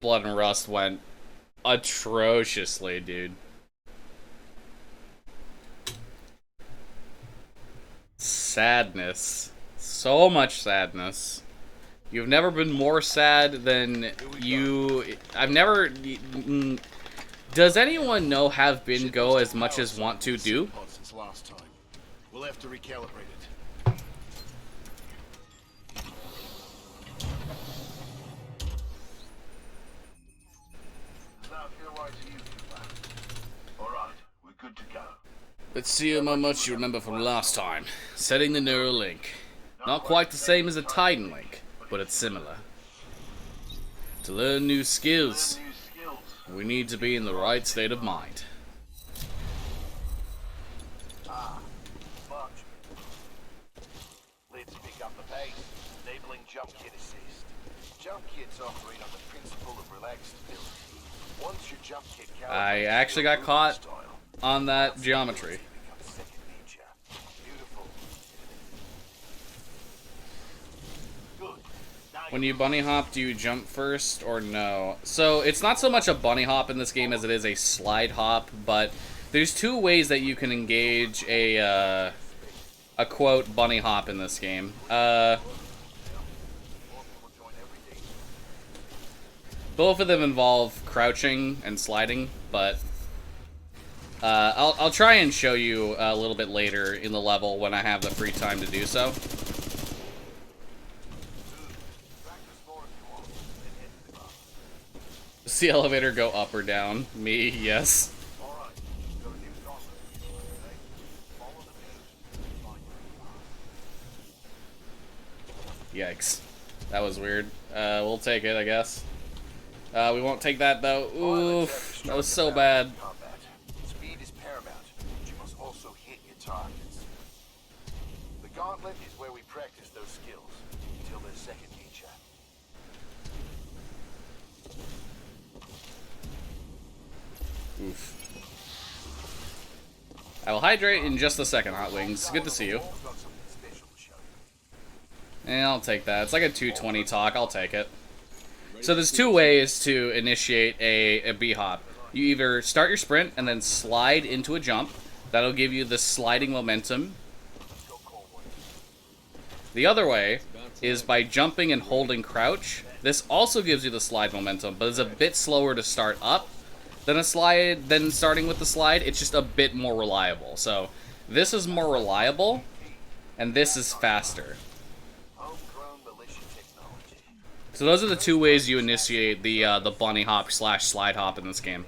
Blood and Rust went atrociously, dude. Sadness. So much sadness. You've never been more sad than you... I've never... Does anyone know have been go as much as want to do? We'll have to recalibrate it. Alright, we're good to go. Let's see how much you remember from last time. Setting the neural link. Not quite the same as a Titan link, but it's similar. To learn new skills, we need to be in the right state of mind. Let's pick up the pace, enabling jump kit assist. Jump kits operate on the principle of relaxed stability. Once your jump kit I actually got caught on that geometry. When you bunny hop, do you jump first or no? So it's not so much a bunny hop in this game as it is a slide hop, but there's two ways that you can engage a quote bunny hop in this game. Both of them involve crouching and sliding, but I'll try and show you a little bit later in the level when I have the free time to do so. Does the elevator go up or down? Me, yes. Yikes. That was weird. We'll take it, I guess. We won't take that, though. Oof, that was so bad. Speed is paramount, but you must also hit your targets. The gauntlet is where we practice those skills until they're second nature. Oof. I will hydrate in just a second, Hot Wings. Good to see you. And I'll take that. It's like a 220 talk. I'll take it. So there's two ways to initiate a B-hop. You either start your sprint and then slide into a jump. That'll give you the sliding momentum. The other way is by jumping and holding crouch. This also gives you the slide momentum, but it's a bit slower to start up than starting with the slide. It's just a bit more reliable. So this is more reliable, and this is faster. So those are the two ways you initiate the bunny hop / slide hop in this game.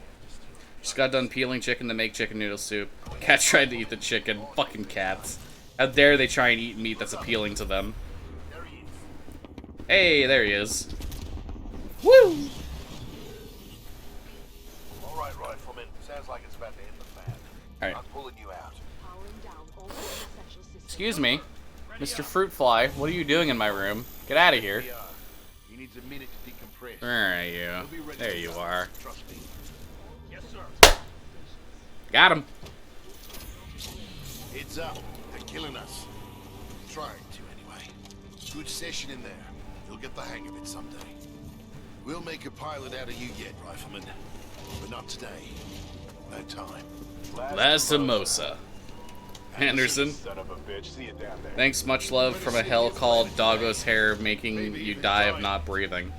Just got done peeling chicken to make chicken noodle soup. Cat tried to eat the chicken. Fucking cats. How dare they try and eat meat that's appealing to them. Hey, there he is. Woo! Alright, Rifleman. Sounds like it's about to hit the fan. Alright. I'm pulling you out. Excuse me. Mr. Fruit Fly, what are you doing in my room? Get out of here. He needs a minute to decompress. Where are you? There you are. Trust me. Yes, sir. Got him. Heads up. They're killing us. Trying to, anyway. Good session in there. You'll get the hang of it someday. We'll make a pilot out of you yet, Rifleman. But not today. No time. Lastimosa. Anderson. Son of a bitch. See you down there. Thanks, much love from a hell called Doggo's hair making you die of not breathing.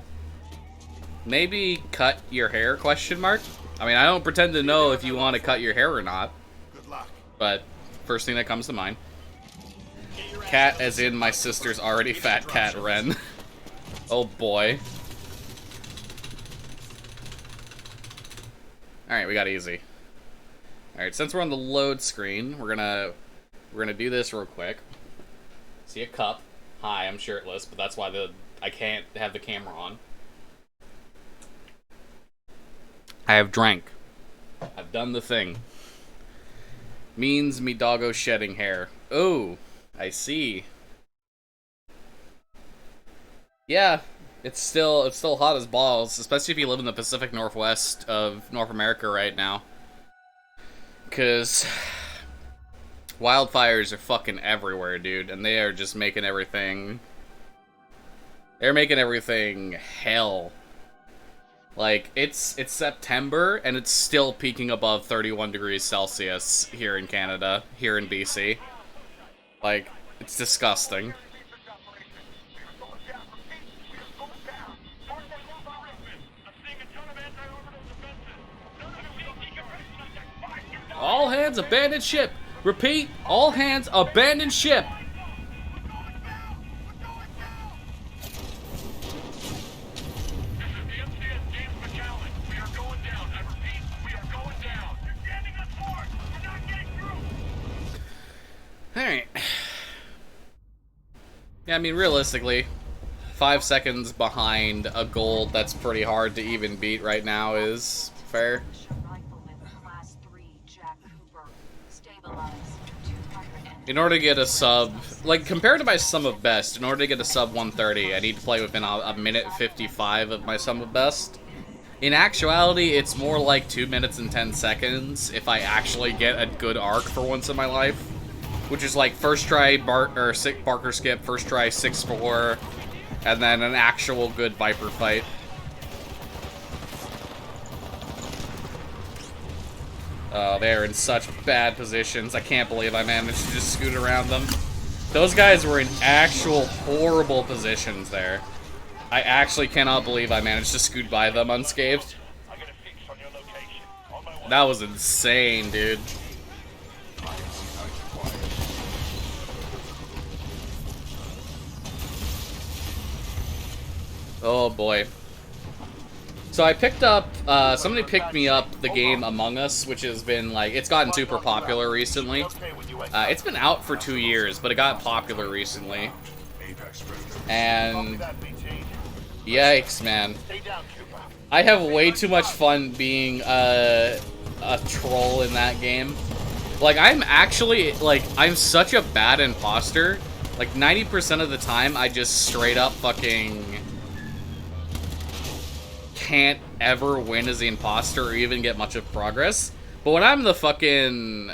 Maybe cut your hair, question mark? I mean, I don't pretend to know if you want to cut your hair or not. Good luck. But first thing that comes to mind. Cat as in my sister's already fat cat, Ren. Oh boy. Alright, we got easy. Alright, since we're on the load screen, we're gonna do this real quick. See a cup. Hi, I'm shirtless, but that's why I can't have the camera on. I have drank. I've done the thing. Means me doggo shedding hair. Oh, I see. Yeah, it's still hot as balls, especially if you live in the Pacific Northwest of North America right now. 'Cause wildfires are fucking everywhere, dude, and they are just making everything... They're making everything hell. Like, it's September, and it's still peaking above 31 degrees Celsius here in Canada, here in BC. Like, it's disgusting. All hands abandon ship! Repeat, all hands abandon ship! Alright. Yeah, I mean, realistically, 5 seconds behind a gold that's pretty hard to even beat right now is fair. In order to get a sub, like, compared to my sum of best, in order to get a sub 130, I need to play within a minute 55 of my sum of best. In actuality, it's more like 2 minutes and 10 seconds if I actually get a good arc for once in my life. Which is like first try Barker skip, first try 6-4, and then an actual good Viper fight. Oh, they're in such bad positions. I can't believe I managed to just scoot around them. Those guys were in actual horrible positions there. I actually cannot believe I managed to scoot by them unscathed. That was insane, dude. Oh boy. So I picked up, somebody picked me up the game Among Us, which has been like, it's gotten super popular recently. It's been out for 2 years, but it got popular recently. And yikes, man. I have way too much fun being a troll in that game. Like, I'm actually, like, I'm such a bad imposter. Like, 90% of the time, I just straight up fucking can't ever win as the imposter or even get much of progress. But when I'm the fucking,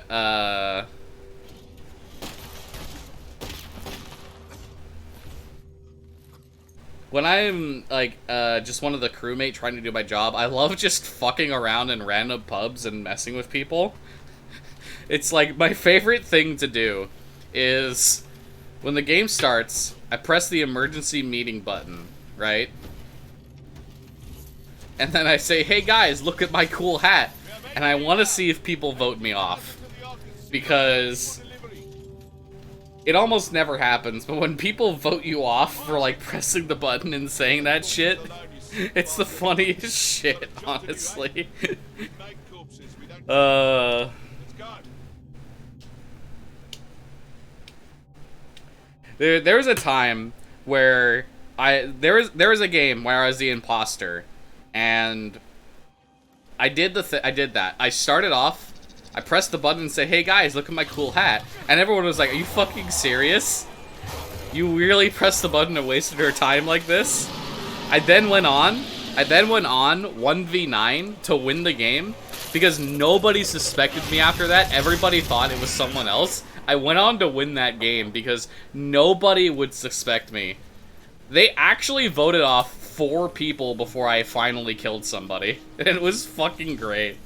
when I'm, like, just one of the crewmate trying to do my job, I love just fucking around in random pubs and messing with people. It's, like, my favorite thing to do is, when the game starts, I press the emergency meeting button, right? And then I say, hey guys, look at my cool hat. And I want to see if people vote me off. Because it almost never happens, but when people vote you off for, like, pressing the button and saying that shit, it's the funniest shit, honestly. There was a time where there was a game where I was the imposter. And I did that. I started off, I pressed the button and said, hey guys, look at my cool hat. And everyone was like, are you fucking serious? You really pressed the button and wasted our time like this? I then went on 1v9 to win the game. Because nobody suspected me after that. Everybody thought it was someone else. I went on to win that game because nobody would suspect me. They actually voted off 4 people before I finally killed somebody. And it was fucking great.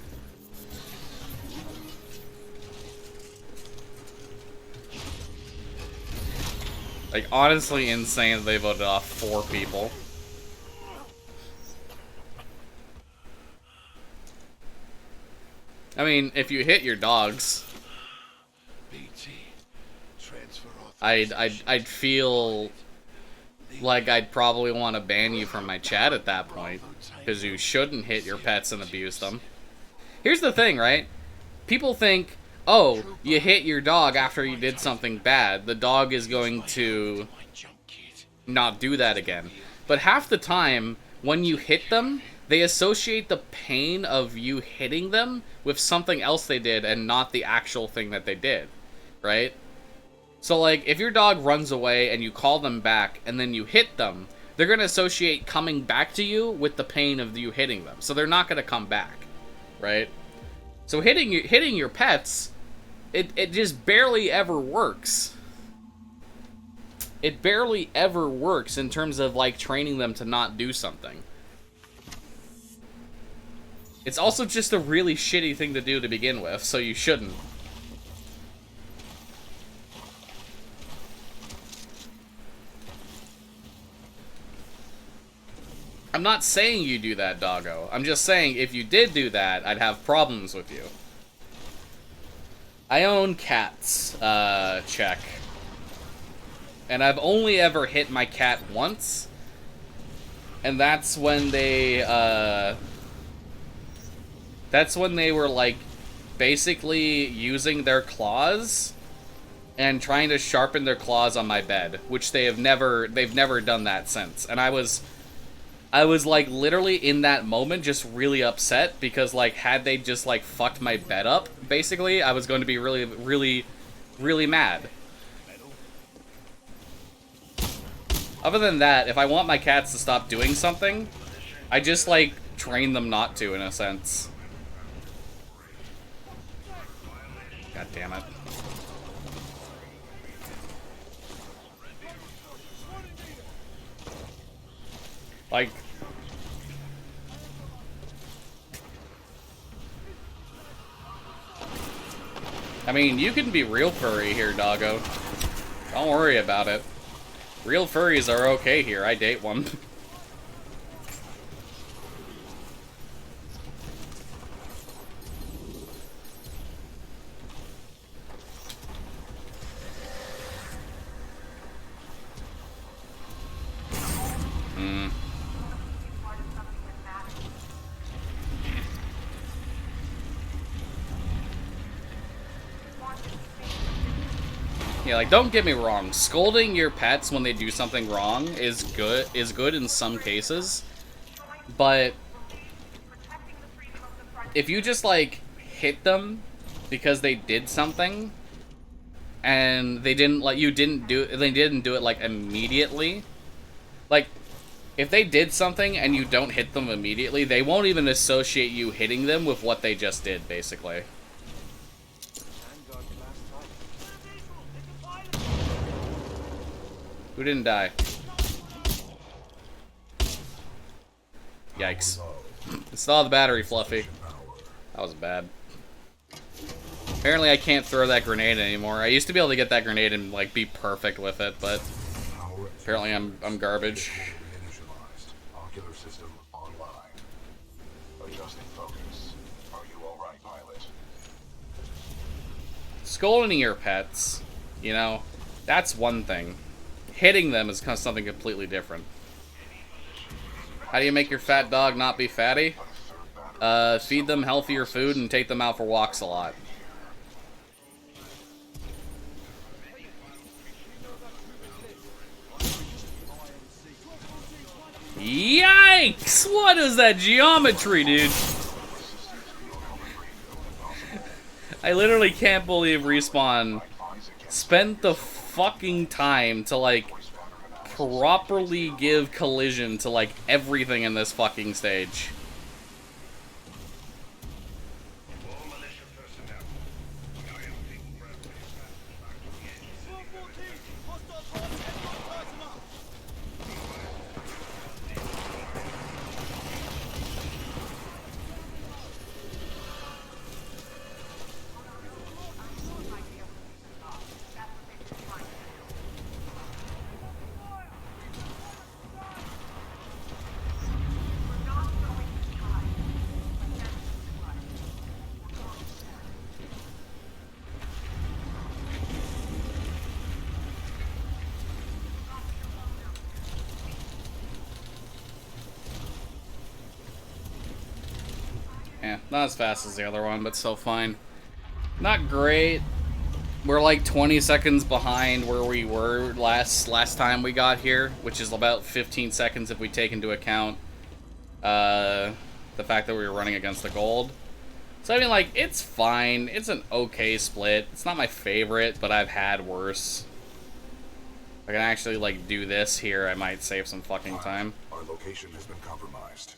Like, honestly insane that they voted off 4 people. I mean, if you hit your dogs, I'd feel like I'd probably want to ban you from my chat at that point, because you shouldn't hit your pets and abuse them. Here's the thing, right? People think, oh, you hit your dog after you did something bad. The dog is going to not do that again. But half the time, when you hit them, they associate the pain of you hitting them with something else they did and not the actual thing that they did, right? So, like, if your dog runs away and you call them back and then you hit them, they're going to associate coming back to you with the pain of you hitting them. So they're not going to come back, right? So hitting your pets, it just barely ever works. It barely ever works in terms of, like, training them to not do something. It's also just a really shitty thing to do to begin with, so you shouldn't. I'm not saying you do that, doggo. I'm just saying if you did do that, I'd have problems with you. I own cats, check. And I've only ever hit my cat once. And that's when they were, like, basically using their claws and trying to sharpen their claws on my bed, which they've never done that since. And I was like literally in that moment just really upset because, like, had they just like fucked my bed up, basically, I was going to be really, really, really mad. Other than that, if I want my cats to stop doing something, I just like train them not to, in a sense. God damn it. Like, I mean, you can be real furry here, doggo. Don't worry about it. Real furries are okay here. I date one. Yeah, like, don't get me wrong. Scolding your pets when they do something wrong is good in some cases. But if you just, like, hit them because they did something and they didn't, like, they didn't do it, like, immediately. Like, if they did something and you don't hit them immediately, they won't even associate you hitting them with what they just did, basically. Who didn't die? Yikes. Install the battery, Fluffy. That was bad. Apparently I can't throw that grenade anymore. I used to be able to get that grenade and, like, be perfect with it, but apparently I'm garbage. Ocular system online. Adjusting focus. Are you alright, pilot? Scolding your pets, you know, that's one thing. Hitting them is kind of something completely different. How do you make your fat dog not be fatty? Feed them healthier food and take them out for walks a lot. Yikes! What is that geometry, dude? I literally can't believe Respawn spent the fucking time to, like, properly give collision to, like, everything in this fucking stage. Yeah, not as fast as the other one, but still fine. Not great. We're like 20 seconds behind where we were last time we got here, which is about 15 seconds if we take into account the fact that we were running against the gold. So I mean, like, it's fine. It's an okay split. It's not my favorite, but I've had worse. If I can actually, like, do this here, I might save some fucking time. Our location has been compromised.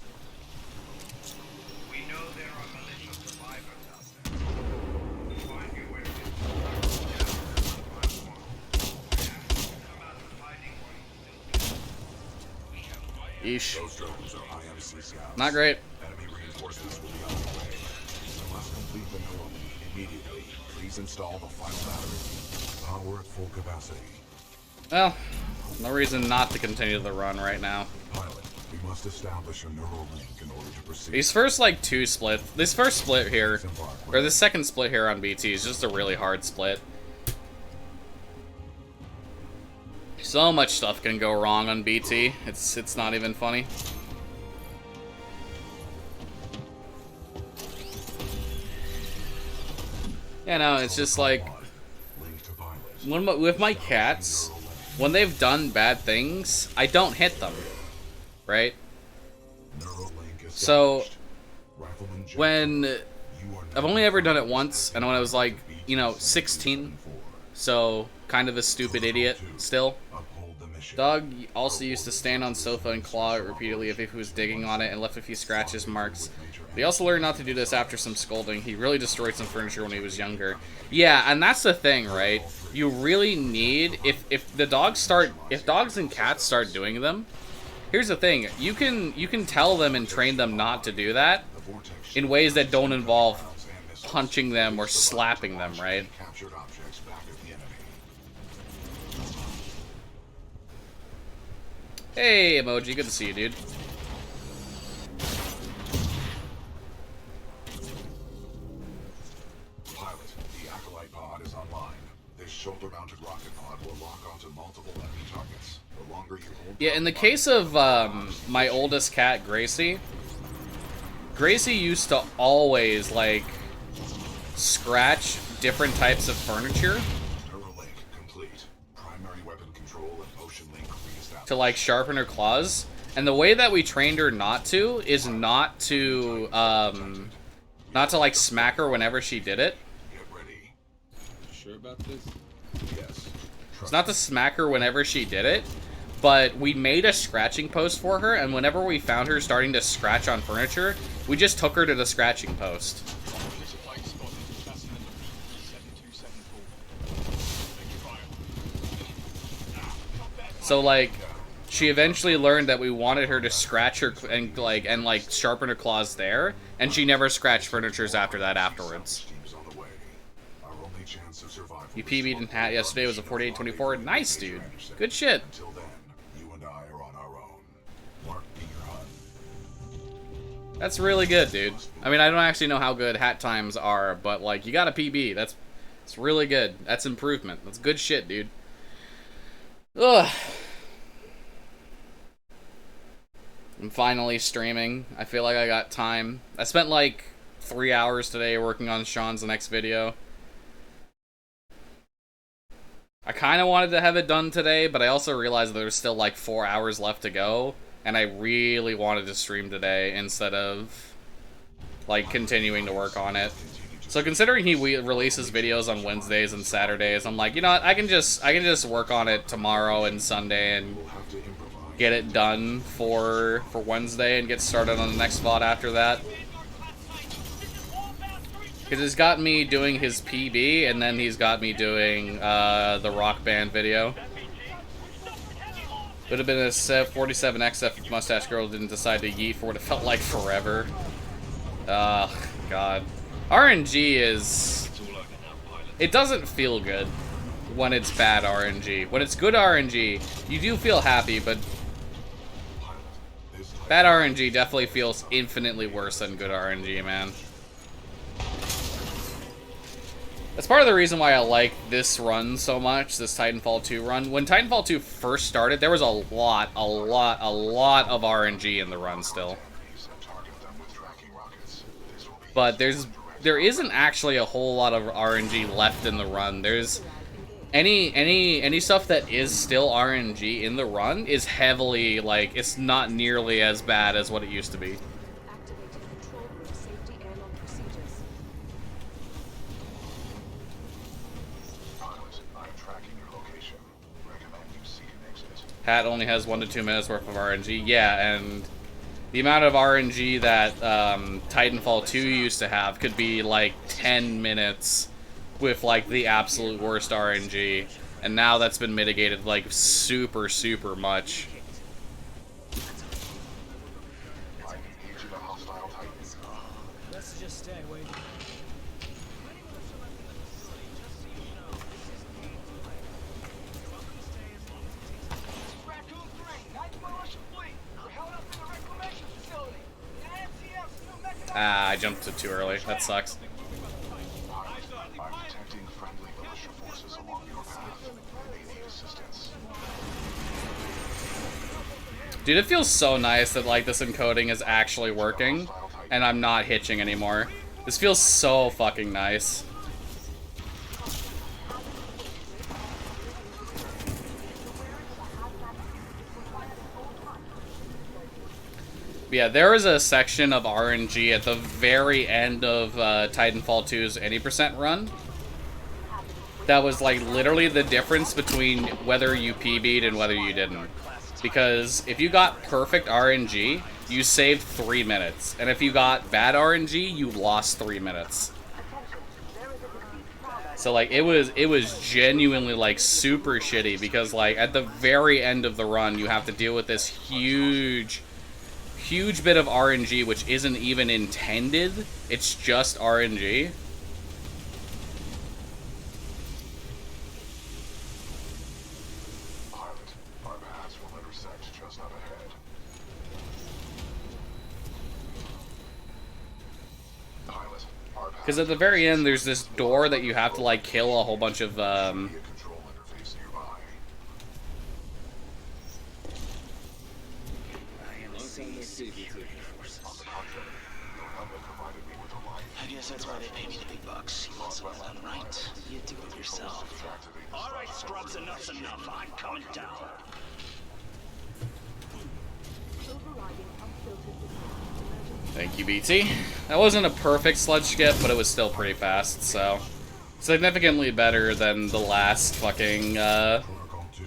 Eesh. Those drones are IMC scouts. Not great. Enemy reinforcements will be on Please install the final battery. Power at full capacity. Well, no reason not to continue the run right now. Pilot, we must establish a neural link in order to proceed. These first, like, two splits... This first split here, or the second split here on BT is just a really hard split. So much stuff can go wrong on BT. It's not even funny. Yeah, no, it's just like... with my cats, when they've done bad things, I don't hit them. Right? So, when... I've only ever done it once, and when I was like, you know, 16. So, kind of a stupid idiot still. Dog also used to stand on sofa and claw it repeatedly if he was digging on it and left a few scratches marks. But he also learned not to do this after some scolding. He really destroyed some furniture when he was younger. Yeah, and that's the thing, right? You really need, if dogs and cats start doing them, here's the thing, you can tell them and train them not to do that in ways that don't involve punching them or slapping them, right? Hey, Emoji, good to see you, dude. Pilot, the Acolyte pod is online. This shoulder-mounted rocket pod will lock onto multiple enemy targets. The longer you hold... Yeah, in the case of my oldest cat, Gracie used to always, like, scratch different types of furniture to, like, sharpen her claws. And the way that we trained her not to is not to, like, smack her whenever she did it. Get ready. Sure about this? Yes. It's not to smack her whenever she did it, but we made a scratching post for her, and whenever we found her starting to scratch on furniture, we just took her to the scratching post. So, like, she eventually learned that we wanted her to scratch her and like sharpen her claws there, and she never scratched furnitures after that afterwards. You PB'd in hat yesterday, was a 48-24. Nice, dude. Good shit. Until then, you and I are on our own. Mark me your hunt. That's really good, dude. I mean, I don't actually know how good hat times are, but, like, you got a PB. It's really good. That's improvement. That's good shit, dude. Ugh. I'm finally streaming. I feel like I got time. I spent like 3 hours today working on Sean's next video. I kind of wanted to have it done today, but I also realized there was still like 4 hours left to go, and I really wanted to stream today instead of like continuing to work on it. So considering he releases videos on Wednesdays and Saturdays, I'm like, you know what, I can just work on it tomorrow and Sunday and get it done for Wednesday and get started on the next VOD after that. Because it's got me doing his PB, and then he's got me doing the Rock Band video. Would have been a 47XF if Mustache Girl didn't decide to yeet for what it felt like forever. Ugh, God. RNG is... It doesn't feel good when it's bad RNG. When it's good RNG, you do feel happy, but bad RNG definitely feels infinitely worse than good RNG, man. That's part of the reason why I like this run so much, this Titanfall 2 run. When Titanfall 2 first started, there was a lot of RNG in the run still. But there isn't actually a whole lot of RNG left in the run. There's any stuff that is still RNG in the run is heavily, like, it's not nearly as bad as what it used to be. Hat only has 1 to 2 minutes worth of RNG. Yeah, and the amount of RNG that Titanfall 2 used to have could be like 10 minutes with like the absolute worst RNG. And now that's been mitigated like super much. Ah, I jumped it too early. That sucks. I'm detecting friendly militia forces along your path. They need assistance. Dude, it feels so nice that, like, this encoding is actually working, and I'm not hitching anymore. This feels so fucking nice. Yeah, there is a section of RNG at the very end of Titanfall 2's 80% run that was like literally the difference between whether you PB'd and whether you didn't. Because if you got perfect RNG, you saved 3 minutes. And if you got bad RNG, you lost 3 minutes. So like it was genuinely like super shitty because like at the very end of the run you have to deal with this huge bit of RNG, which isn't even intended. It's just RNG. Pilot, our paths will intersect just up ahead. Pilot, our paths Because at the very end, there's this door that you have to like kill a whole bunch of. be a control interface nearby. On the contrary, your helmet provided me with a life. I guess that's why they pay me the big bucks. You want something done right, you do it yourself. Activate the Alright, scrubs, enough's enough. I'm coming down. Thank you, BT. That wasn't a perfect sludge skip, but it was still pretty fast, so significantly better than the last fucking. Protocol 2.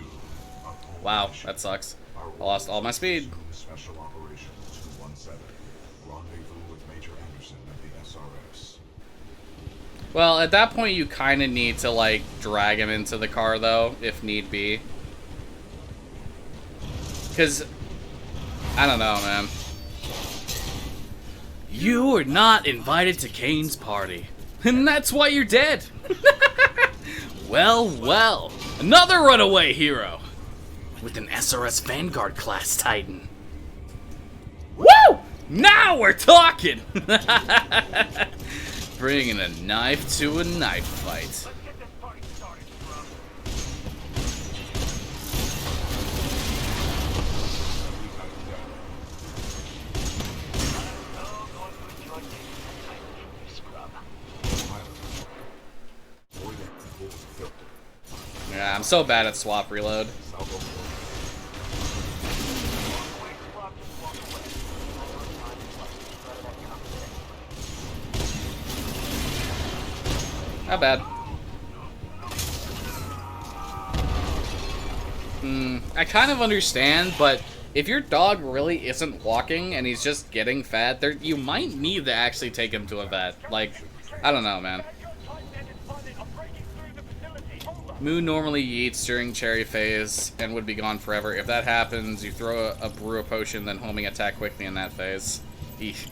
Wow, that sucks. I lost all my speed. Special Operations 217. Rendezvous with Major Anderson at the SRS. Well, at that point, you kind of need to like drag him into the car, though, if need be. Because I don't know, man. You were not invited to Kane's party, and that's why you're dead. Well, well, another runaway hero with an SRS Vanguard class Titan. Woo! Now we're talking. Bringing a knife to a knife fight. Yeah, I'm so bad at swap reload. Not bad. I kind of understand, but if your dog really isn't walking and he's just getting fat, there you might need to actually take him to a vet. Like, I don't know, man. Moo normally yeets during cherry phase and would be gone forever. If that happens, you throw a brew a potion, then homing attack quickly in that phase. Eesh.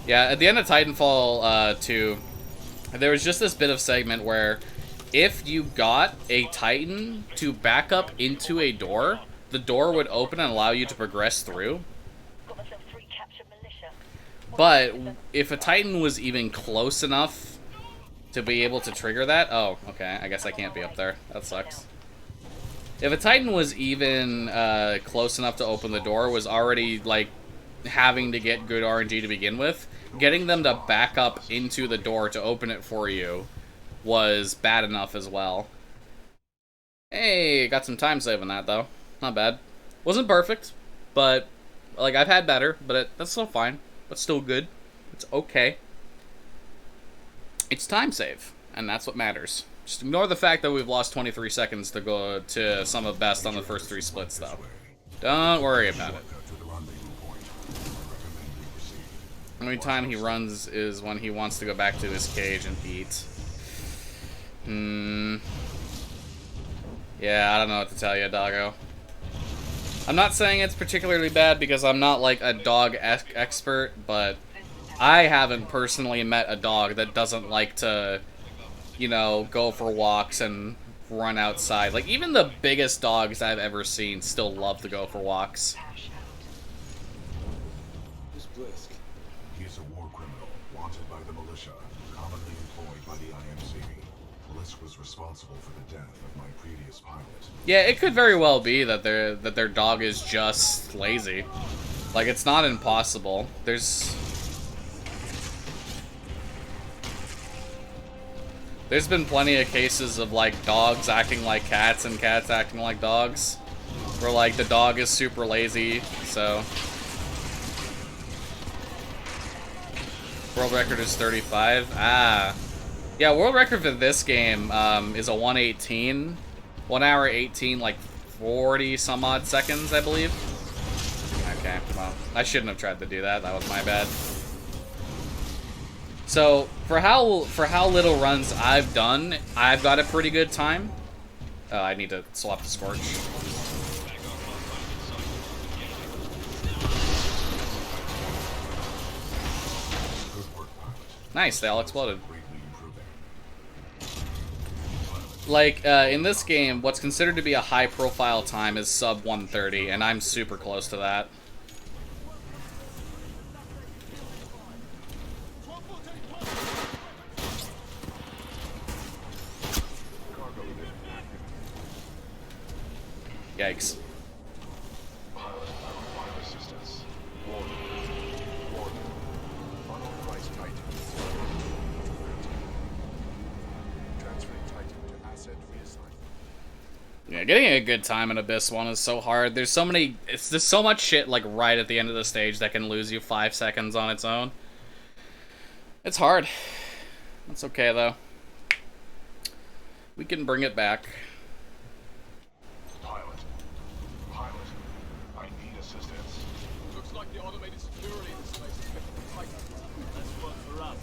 Yeah, at the end of Titanfall 2, there was just this bit of segment where if you got a Titan to back up into a door, the door would open and allow you to progress through. But if a Titan was even close enough to be able to trigger that... Oh, okay. I guess I can't be up there. That sucks. If a Titan was even close enough to open the door, was already, like, having to get good RNG to begin with, getting them to back up into the door to open it for you was bad enough as well. Hey, got some time save on that, though. Not bad. Wasn't perfect, but, like, I've had better, but that's still fine. That's still good. It's okay. It's time save, and that's what matters. Just ignore the fact that we've lost 23 seconds to go to some of best on the first 3 splits, though. Don't worry about it. The only time he runs is when he wants to go back to his cage and eat. Yeah, I don't know what to tell you, doggo. I'm not saying it's particularly bad because I'm not, like, a dog expert, but I haven't personally met a dog that doesn't like to, you know, go for walks and run outside. Like, even the biggest dogs I've ever seen still love to go for walks. risk? He is a war criminal, wanted by the militia, commonly employed by the IMC. Blisk was responsible for the death of my previous pilot. Yeah, it could very well be that their dog is just lazy. Like, it's not impossible. There's been plenty of cases of, like, dogs acting like cats and cats acting like dogs. Where, like, the dog is super lazy, so... World record is 35. Ah. Yeah, world record for this game is a 118. 1 hour 18, like 40 some odd seconds, I believe. Okay, well, I shouldn't have tried to do that. That was my bad. So, for how little runs I've done, I've got a pretty good time. I need to swap the Scorch. Nice, they all exploded. Like, in this game, what's considered to be a high-profile time is sub 130, and I'm super close to that. Yikes. Yeah, getting a good time in Abyss 1 is so hard. There's so much shit, like, right at the end of the stage that can lose you 5 seconds on its own. It's hard. That's okay, though. We can bring it back. Pilot, I need assistance. Looks like the automated security in this place is getting tighter. That's work for us.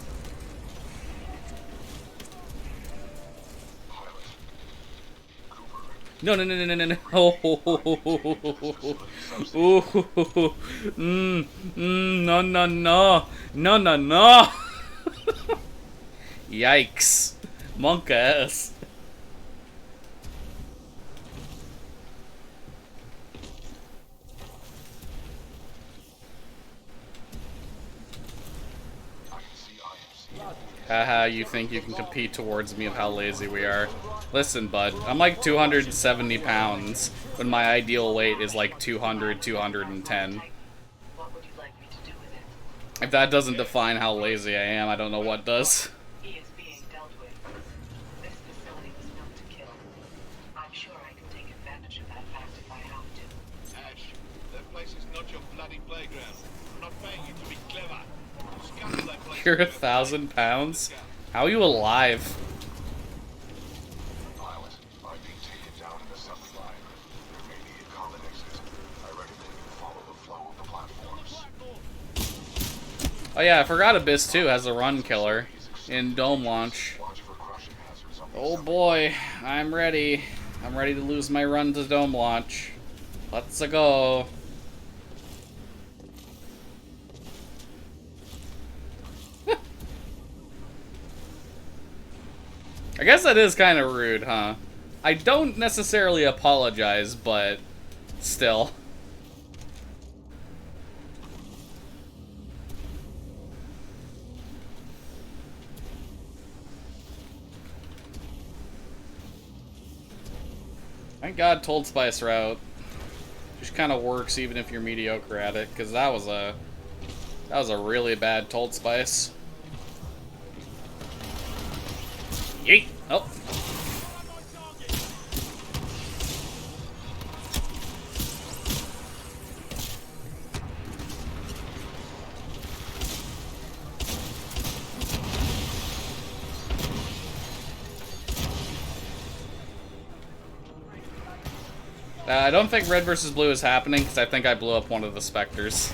No, no, no, no, no, no, no. No, no, no. No, no, no. Yikes. Monk ass. Haha, you think you can compete towards me of how lazy we are. Listen, bud, I'm like 270 pounds, when my ideal weight is like 200, 210. What would you like me to do with it? If that doesn't define how lazy I am, I don't know what does. He is being dealt with. This facility was built to kill. I'm sure I can take advantage of that fact if I have to. Ash, that place is not your bloody playground. I'm not paying you to be clever. Scuttle that place. You're 1,000 pounds? How are you alive? Pilot, I'm being taken down an assembly line. There may be a common exit. I recommend you follow the flow of the platforms. Oh yeah, I forgot Abyss 2 has a run killer in Dome Launch. Watch for crushing hazards on the Oh assembly boy, I'm ready. I'm ready to lose my run to Dome Launch. Let's go. I guess that is kind of rude, huh? I don't necessarily apologize, but still. Thank God Told Spice route just kind of works even if you're mediocre at it, because that was a really bad Told Spice. Yeet! Oh. I don't think red versus blue is happening because I think I blew up one of the specters.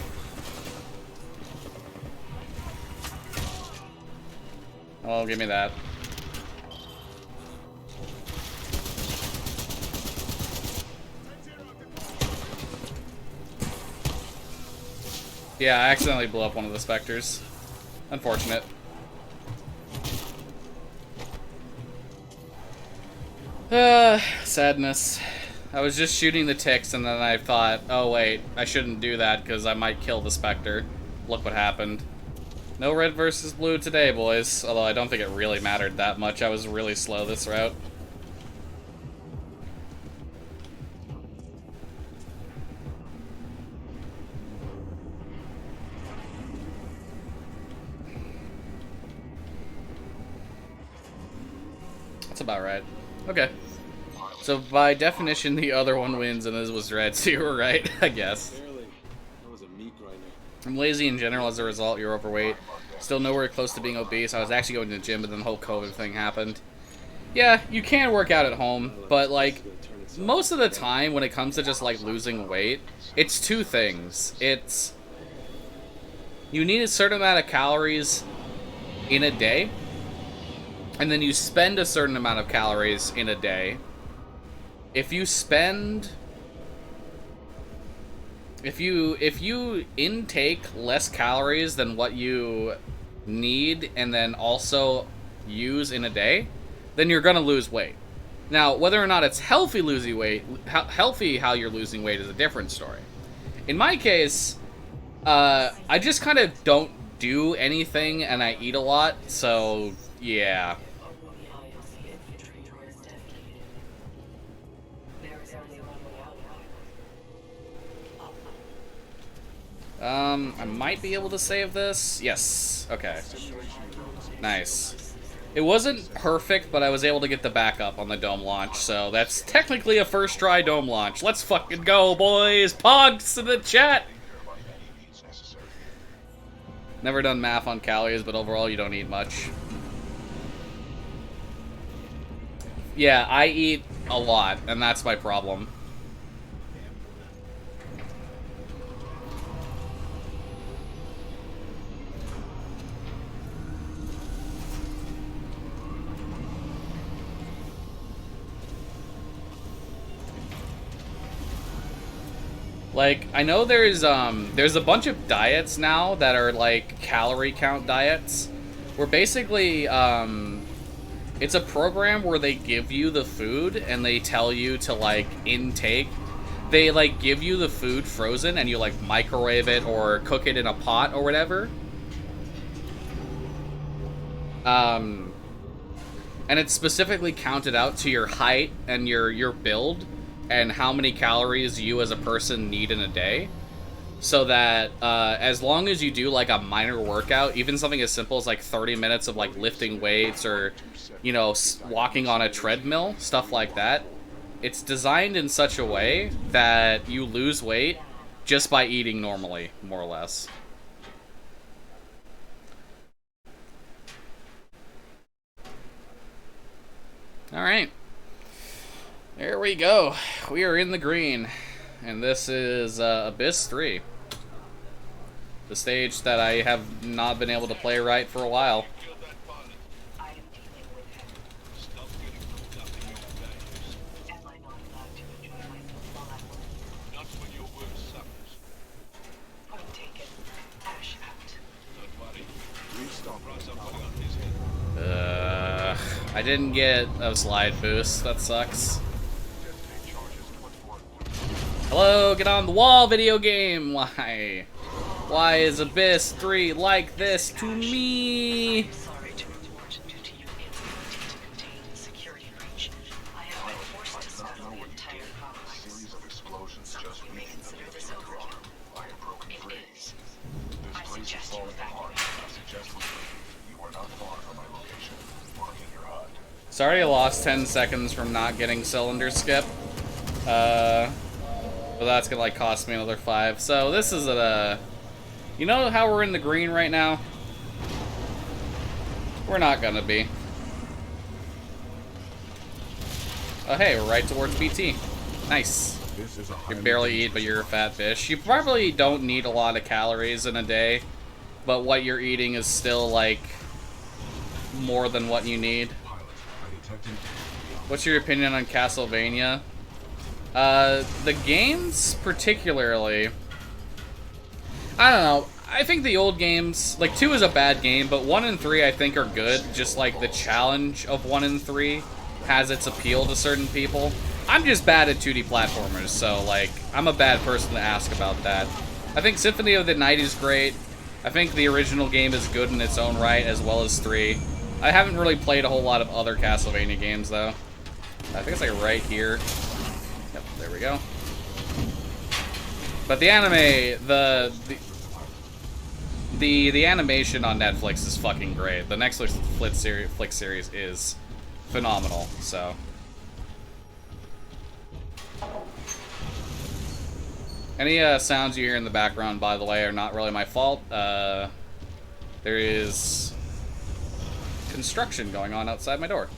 Oh, give me that. Yeah, I accidentally blew up one of the specters. Unfortunate. Sadness. I was just shooting the ticks and then I thought, oh wait, I shouldn't do that because I might kill the specter. look what happened. No red versus blue today, boys. Although I don't think it really mattered that much. I was really slow this route. That's about right. Okay. So by definition, the other one wins, and this was red, so you were right, I guess. Barely. That was a meat grinder. I'm lazy in general. As a result, you're overweight. Still nowhere close to being obese. I was actually going to the gym, but then the whole COVID thing happened. Yeah, you can work out at home, but like most of the time when it comes to just like losing weight, it's two things. It's you need a certain amount of calories in a day, and then you spend a certain amount of calories in a day. If you intake less calories than what you need and then also use in a day, then you're gonna lose weight. Now, whether or not it's healthy losing weight, how you're losing weight is a different story. In my case, I just kind of don't do anything and I eat a lot, so yeah. I might be able to save this. Yes. Okay. Nice. It wasn't perfect, but I was able to get the backup on the dome launch, so that's technically a first try dome launch. Let's fucking go, boys! Pogs in the chat! Never done math on calories, but overall you don't eat much. Yeah, I eat a lot, and that's my problem. Like, I know there's a bunch of diets now that are like calorie count diets, where basically it's a program where they give you the food and they tell you to like intake. They like give you the food frozen and you like microwave it or cook it in a pot or whatever. And it's specifically counted out to your height and your build and how many calories you as a person need in a day, so that as long as you do like a minor workout, even something as simple as like 30 minutes of like lifting weights or, you know, walking on a treadmill, stuff like that, it's designed in such a way that you lose weight just by eating normally, more or less. All right. There we go. We are in the green. And this is Abyss 3. The stage that I have not been able to play right for a while. I am dealing with him. Stop getting hooked up in your games. Am I not allowed to enjoy myself while I work? Not when your work suffers. Point taken. Ash out. Don't worry. Restart right somebody on his head. I didn't get a slide boost. That sucks. Hello, get on the wall, video game. Why? Why is Abyss 3 like this to me? Sorry to report, due to your inability to contain the security breach, I have been forced to scuttle the entire complex. Series of explosions Some just of you may consider this overkill. I am broken It free. is. This I place is suggest you falling apart. evacuate. I suggest we leave. You are not far from my location. Marking your HUD. Sorry I lost 10 seconds from not getting cylinder skip. But that's gonna like cost me another 5. So this is you know how we're in the green right now? We're not gonna be. Oh hey, we're right towards BT. Nice. This is a You barely eat, but you're a fat fish. You probably don't need a lot of calories in a day, but what you're eating is still like more than what you need. pilot. I detected What's your opinion on Castlevania? The games particularly, I don't know. I think the old games, like 2 is a bad game, but 1 and 3 I think are good. Just like the challenge of 1 and 3 has its appeal to certain people. I'm just bad at 2D platformers, so like I'm a bad person to ask about that. I think Symphony of the Night is great. I think the original game is good in its own right, as well as 3. I haven't really played a whole lot of other Castlevania games, though. I think it's like right here. Yep, there we go. But the anime, the animation on Netflix is fucking great. The Netflix flick series is phenomenal, so. Any sounds you hear in the background, by the way, are not really my fault. There is construction going on outside my door.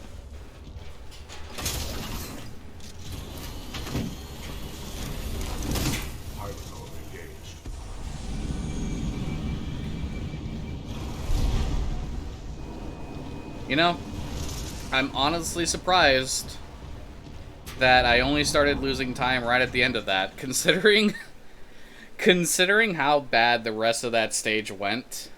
You know, I'm honestly surprised that I only started losing time right at the end of that, considering how bad the rest of that stage went.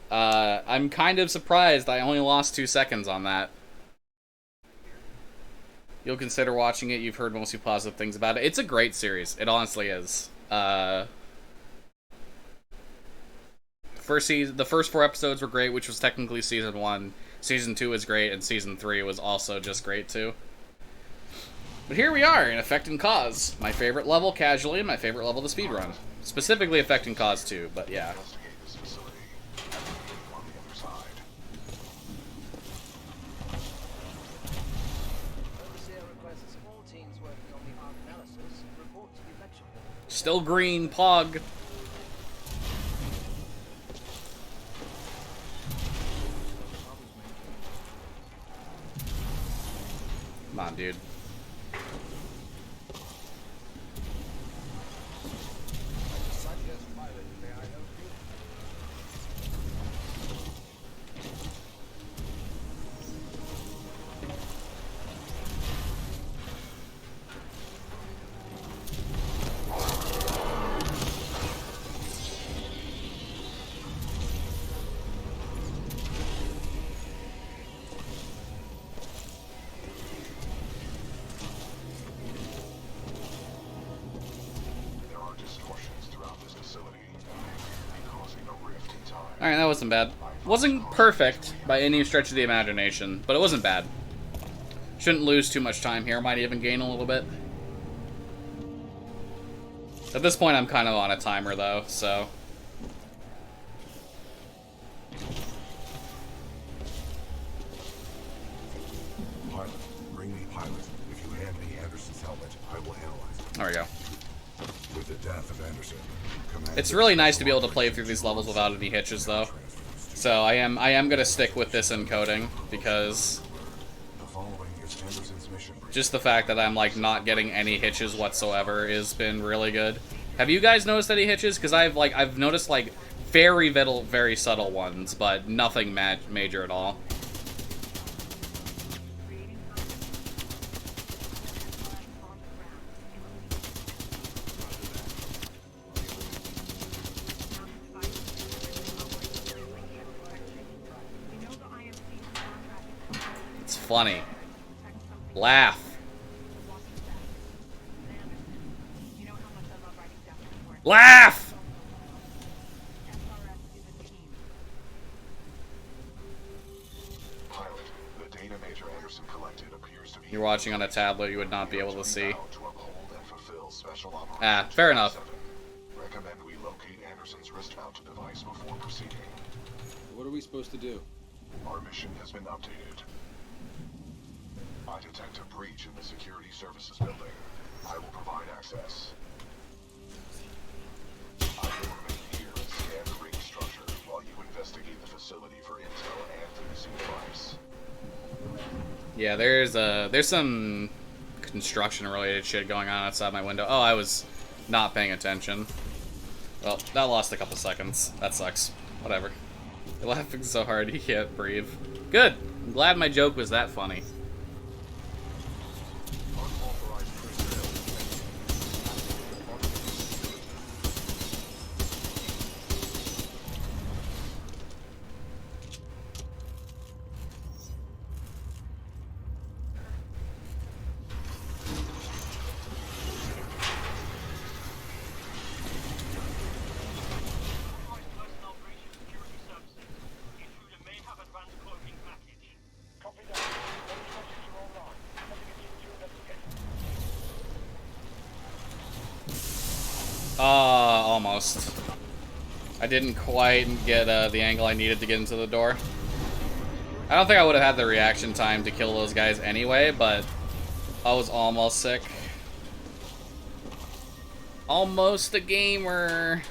I'm kind of surprised I only lost 2 seconds on that. You'll consider watching it. You've heard mostly positive things about it. It's a great series. It honestly is. The first 4 episodes were great, which was technically season 1. Season 2 was great, and season 3 was also just great too. But here we are in Effect and Cause. My favorite level casually, and my favorite level to speedrun. Specifically Effect and Cause 2, but yeah. Still green, Pog. Come on, dude. Alright, that wasn't bad. Wasn't perfect by any stretch of the imagination, but it wasn't bad. Shouldn't lose too much time here, might even gain a little bit. At this point, I'm kind of on a timer, though, so... Pilot, bring me pilot. If you hand me Anderson's helmet, I will analyze it. There we go. With the death of Anderson, it's really nice to be able to play through these levels without any hitches, though. So I am gonna stick with this encoding because just the fact that I'm like not getting any hitches whatsoever has been really good. Have you guys noticed any hitches? Because I've noticed like very subtle ones, but nothing major at all. Funny. Laugh. Laugh! Pilot, the data Major Anderson collected appears to be... You're watching on a tablet, you would not be able to see. Ah, fair enough. Recommend we locate Anderson's wrist-mounted device before proceeding. What are we supposed to do? Our mission has been updated. I detect a breach in the security services building. I will provide access. I will remain here and scan the ring structure while you investigate the facility for intel and the missing device. Yeah, there's some construction-related shit going on outside my window. Oh, I was not paying attention. Well, that lost a couple seconds. That sucks. Whatever. You're laughing so hard you can't breathe. Good. I'm glad my joke was that funny. almost. I didn't quite get the angle I needed to get into the door. I don't think I would have had the reaction time to kill those guys anyway, but I was almost sick. Almost a gamer.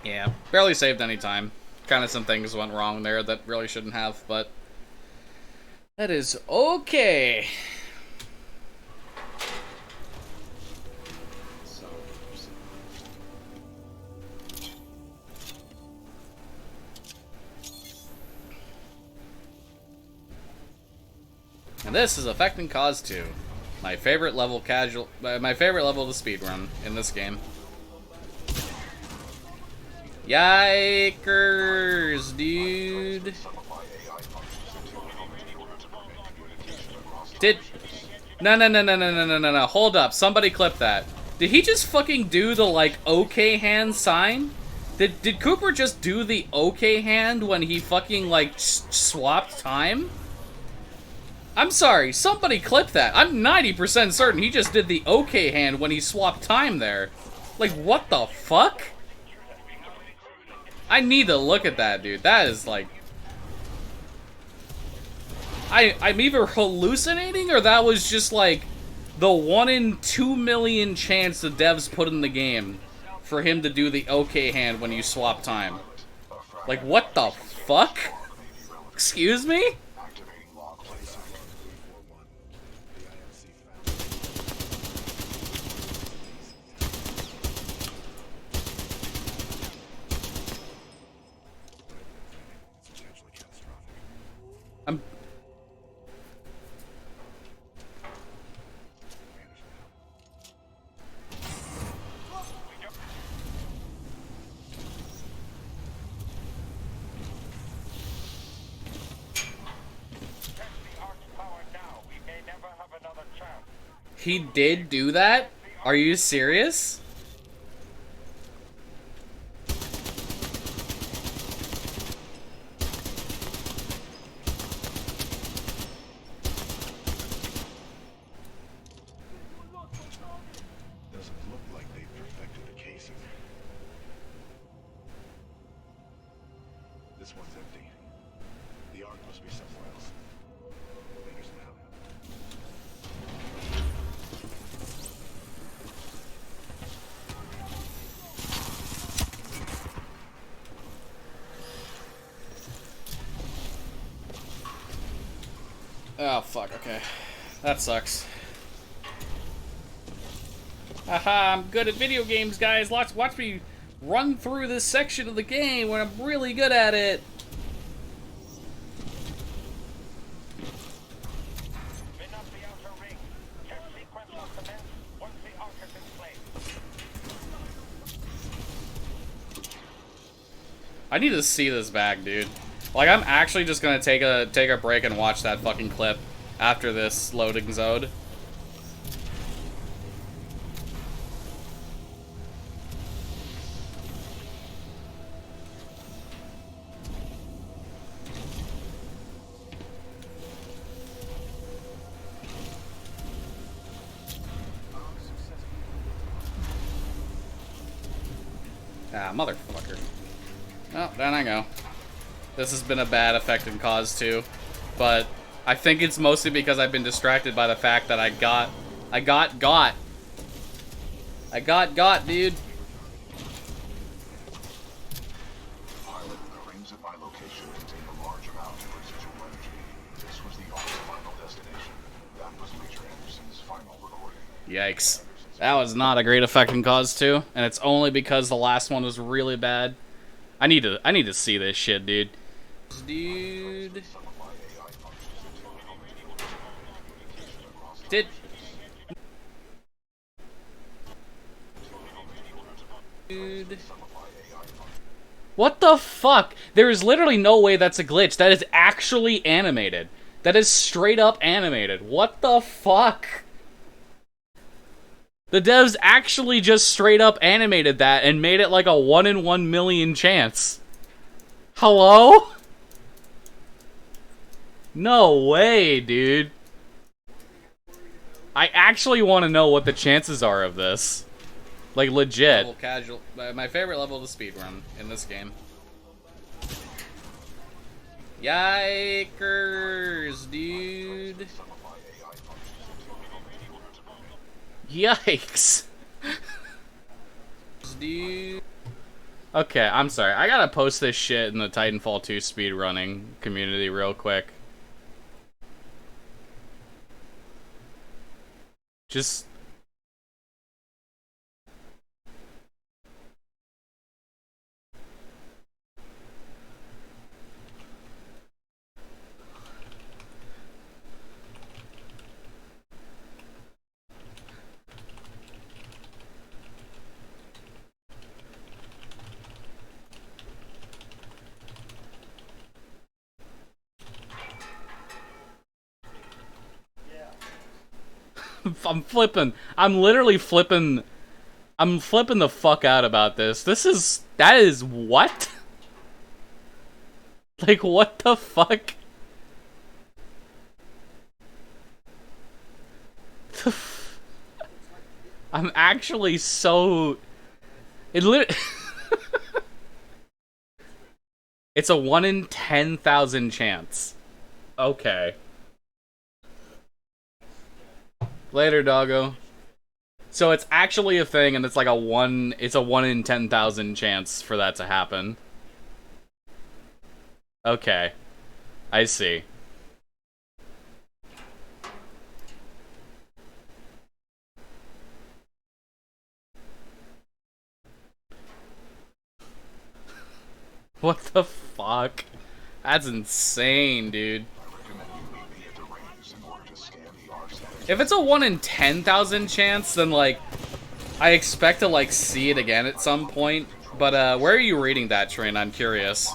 Yeah, barely saved any time. Kind of some things went wrong there that really shouldn't have, but that is okay. And this is Affecting Cause 2. My favorite level my favorite level to speedrun in this game. Yikers, dude. No. Hold up. Somebody clip that. Did he just fucking do the, like, okay hand sign? Did Cooper just do the okay hand when he fucking, like, swapped time? I'm sorry, somebody clip that. I'm 90% certain he just did the okay hand when he swapped time there. Like, what the fuck? I need to look at that, dude. That is, like... I'm either hallucinating or that was just, like, the 1 in 2 million chance the devs put in the game for him to do the okay hand when you swap time. Like, what the fuck? Excuse me? He did do that? Are you serious? Doesn't look like they've perfected the casing. This one's empty. The arc must be somewhere else. Fingers now. Oh, fuck, okay. That sucks. Haha, I'm good at video games, guys. Watch me run through this section of the game when I'm really good at it. I need to see this back, dude. Like, I'm actually just gonna take a break and watch that fucking clip after this loading zone. Ah, motherfucker. Oh, down I go. This has been a bad Affecting Cause too, but I think it's mostly because I've been distracted by the fact that I got, dude. Pilot, the rings at my location contain a large amount of residual energy. This was the Ark's final destination. That was Major Anderson's final recording. Yikes. That was not a great Affecting Cause 2, and it's only because the last one was really bad. I need to see this shit, dude. Dude. Dude. What the fuck? There is literally no way that's a glitch. That is actually animated. That is straight up animated. What the fuck? The devs actually just straight up animated that and made it like a 1 in 1 million chance. Hello? No way, dude. I actually want to know what the chances are of this. Like, legit. Level casual. My favorite level of the speedrun in this game. Yikers, dude. Yikes. Dude. Okay, I'm sorry. I gotta post this shit in the Titanfall 2 speedrunning community real quick. Just... I'm flipping. I'm literally flipping. I'm flipping the fuck out about this. That is what? Like, what the fuck? I'm actually so... It's a 1 in 10,000 chance. Okay. Later, doggo. So it's actually a thing, and it's like it's a 1 in 10,000 chance for that to happen. Okay. I see. What the fuck? That's insane, dude. If it's a 1 in 10,000 chance, then, like, I expect to, like, see it again at some point. But, where are you reading that, Train? I'm curious.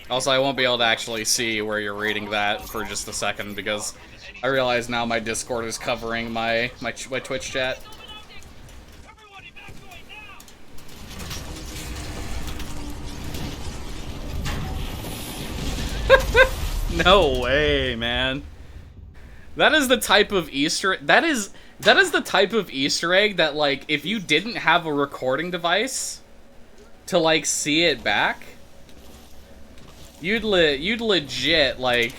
Also, I won't be able to actually see where you're reading that for just a second, because I realize now my Discord is covering my Twitch chat. No way, man. That is the type of Easter... That is the type of Easter egg that, like, if you didn't have a recording device to, like, see it back, you'd legit, like,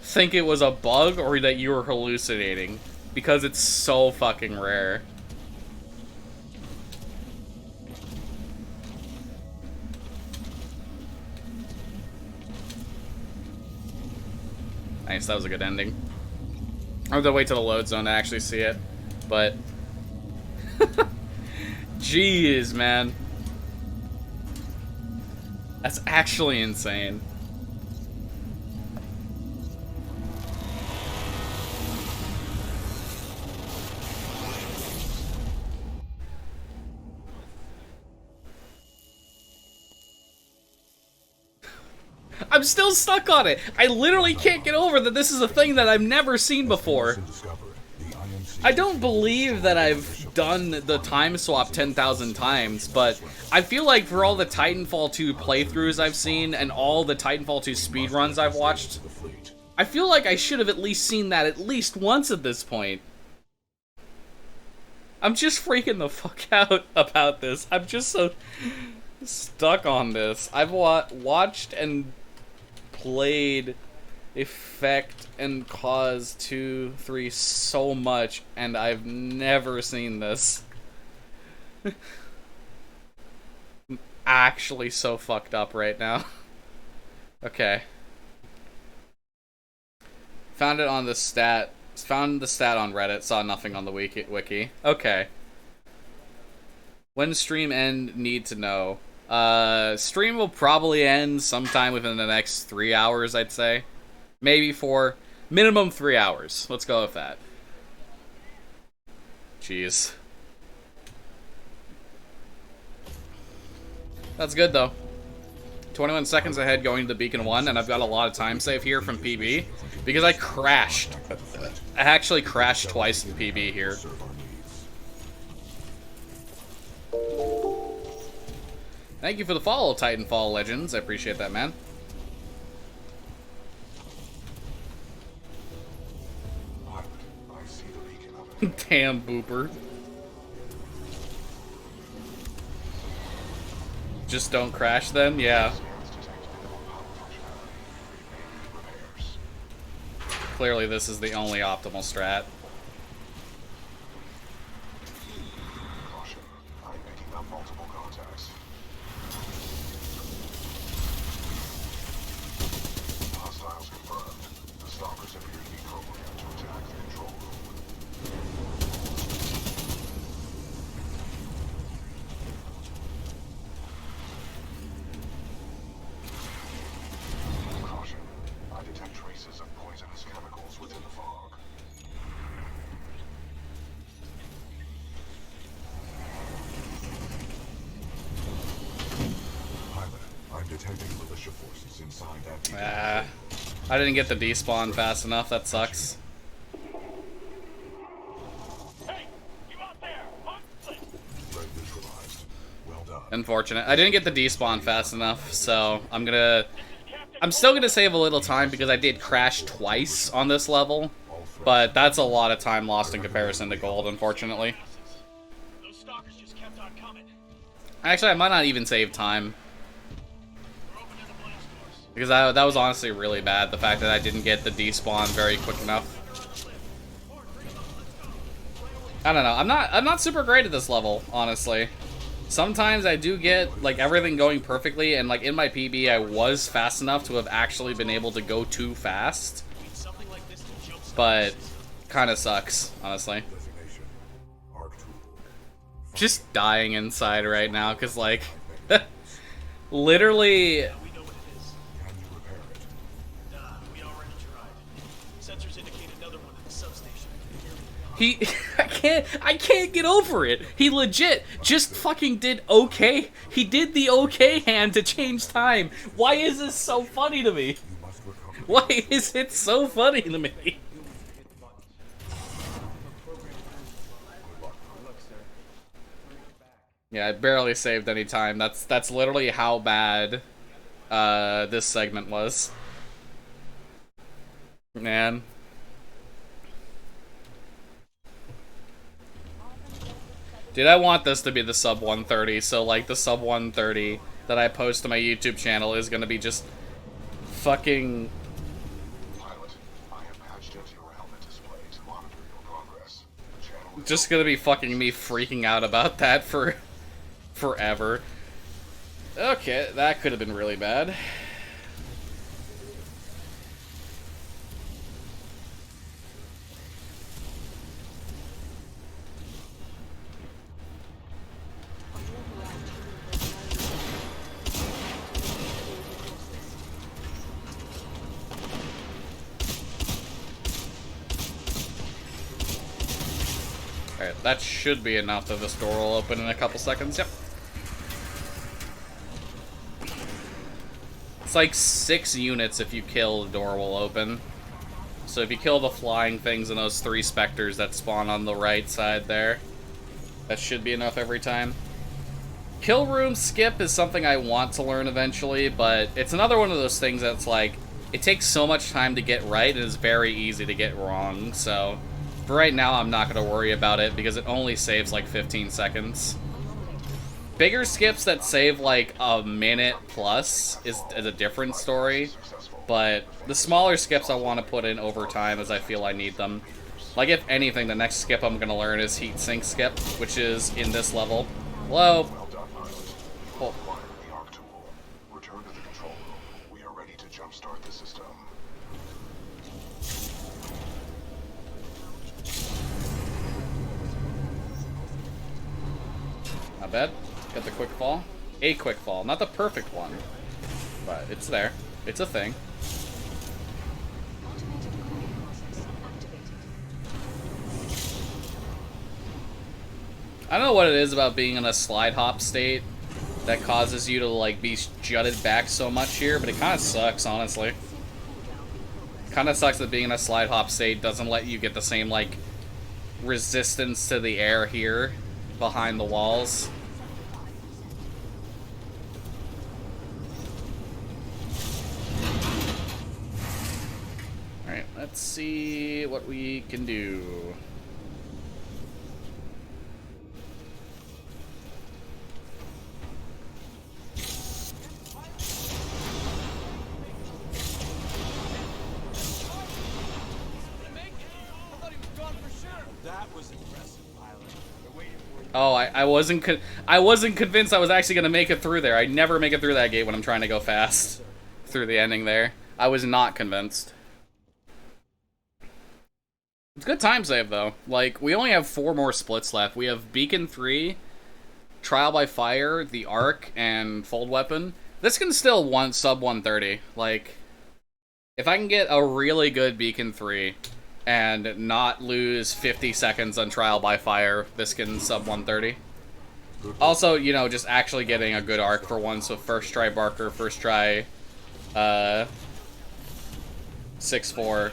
think it was a bug or that you were hallucinating. Because it's so fucking rare. Nice, that was a good ending. I have to wait till the load zone to actually see it, but... Jeez, man. That's actually insane. I'm still stuck on it. I literally can't get over that this is a thing that I've never seen before. I don't believe that I've done the time swap 10,000 times, but I feel like for all the Titanfall 2 playthroughs I've seen and all the Titanfall 2 speedruns I've watched, I feel like I should have at least seen that at least once at this point. I'm just freaking the fuck out about this. I'm just so stuck on this. I've watched and played Effect and Cause 2, 3 so much, and I've never seen this. I'm actually so fucked up right now. Okay. Found it on the stat. Found the stat on Reddit, saw nothing on the wiki. Okay. When stream end, need to know. Stream will probably end sometime within the next 3 hours, I'd say. Maybe 4. Minimum 3 hours. Let's go with that. Jeez. That's good, though. 21 seconds ahead going to Beacon 1, and I've got a lot of time save here from PB. Because I crashed. I actually crashed twice in PB here. Thank you for the follow, Titanfall Legends. I appreciate that, man. Damn booper. Just don't crash then? Yeah. Clearly this is the only optimal strat. Caution. I'm picking up multiple contacts. Hostiles confirmed. The stalkers appear to be programmed to attack the control room. Caution. I detect traces of poisonous chemicals within the fog. Pilot, I'm detecting militia forces inside that. I didn't get the despawn fast enough. That sucks. Hey, you out there? Threat neutralized. Well done. Unfortunate. I didn't get the despawn fast enough, so I'm still gonna save a little time because I did crash twice on this level, but that's a lot of time lost in comparison to gold, unfortunately. Those stalkers just kept on coming. Actually, I might not even save time We're opening the blast doors. because that was honestly really bad. The fact that I didn't get the despawn very quick enough. I don't know. I'm not super great at this level, honestly. Sometimes I do get like everything going perfectly, and like in my PB, I was fast enough to have actually been able to go too fast, Something like this to jumpstart. but kind of sucks, honestly. Designation. Arc tool. Just dying inside right now, cause like, literally, We know what it is. Can you repair it? Nah, we already tried. Sensors indicate another one at the substation. I can't get over it. He legit just fucking did okay. He did the okay hand to change time. Why is this so funny to me? You must recover. Why is it so funny to me? Yeah, I barely saved any time. That's literally how bad this segment was. Man. Dude, I want this to be the sub 130, so like the sub 130 that I post to my YouTube channel is gonna be just fucking... Pilot, I have patched into your helmet display to monitor your progress. The channel is just gonna be fucking me freaking out about that for forever. Okay, that could have been really bad. Alright, that should be enough that this door will open in a couple seconds. Yep. It's like 6 units if you kill, the door will open. So if you kill the flying things and those 3 specters that spawn on the right side there, that should be enough every time. Kill room skip is something I want to learn eventually, but it's another one of those things that's like, it takes so much time to get right and it's very easy to get wrong, so... For right now, I'm not going to worry about it because it only saves like 15 seconds. Bigger skips that save like a minute plus is a different story, but the smaller skips I want to put in over time as I feel I need them. Like if anything, the next skip I'm going to learn is heat sink skip, which is in this level. Hello? well done, pilot. You Oh. acquired the arc tool. Return to the control room. We are ready to jumpstart the system. Not bad. Got the quick fall. A quick fall. Not the perfect one, but it's there. It's a thing. I don't know what it is about being in a slide hop state that causes you to like be jutted back so much here, but it kind of sucks, honestly. Kind of sucks that being in a slide hop state doesn't let you get the same like resistance to the air here behind the walls. Alright, let's see what we can do. Oh, I wasn't I wasn't convinced I was actually gonna make it through there. I never make it through that gate when I'm trying to go fast through the ending there. I was not convinced. It's a good time save though. Like, we only have 4 more splits left. We have Beacon 3, Trial by Fire, the Arc, and Fold Weapon. This can still sub 130. Like, if I can get a really good Beacon 3 and not lose 50 seconds on Trial by Fire, this can sub 130. Also, you know, just actually getting a good arc for once with first try Barker, first try 6-4.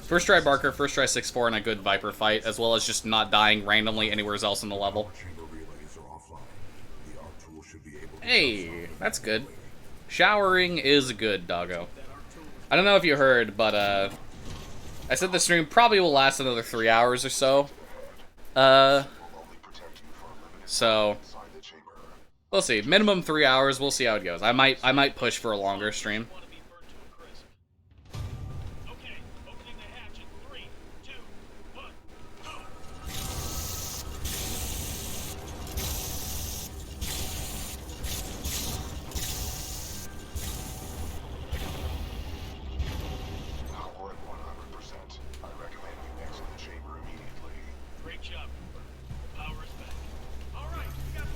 First try Barker, first try 6-4, and a good Viper fight, as well as just not dying randomly anywhere else in the level. Hey, that's good. Showering is good, doggo. I don't know if you heard, but I said the stream probably will last another 3 hours or so. So we'll see. Minimum 3 hours. We'll see how it goes. I might push for a longer stream.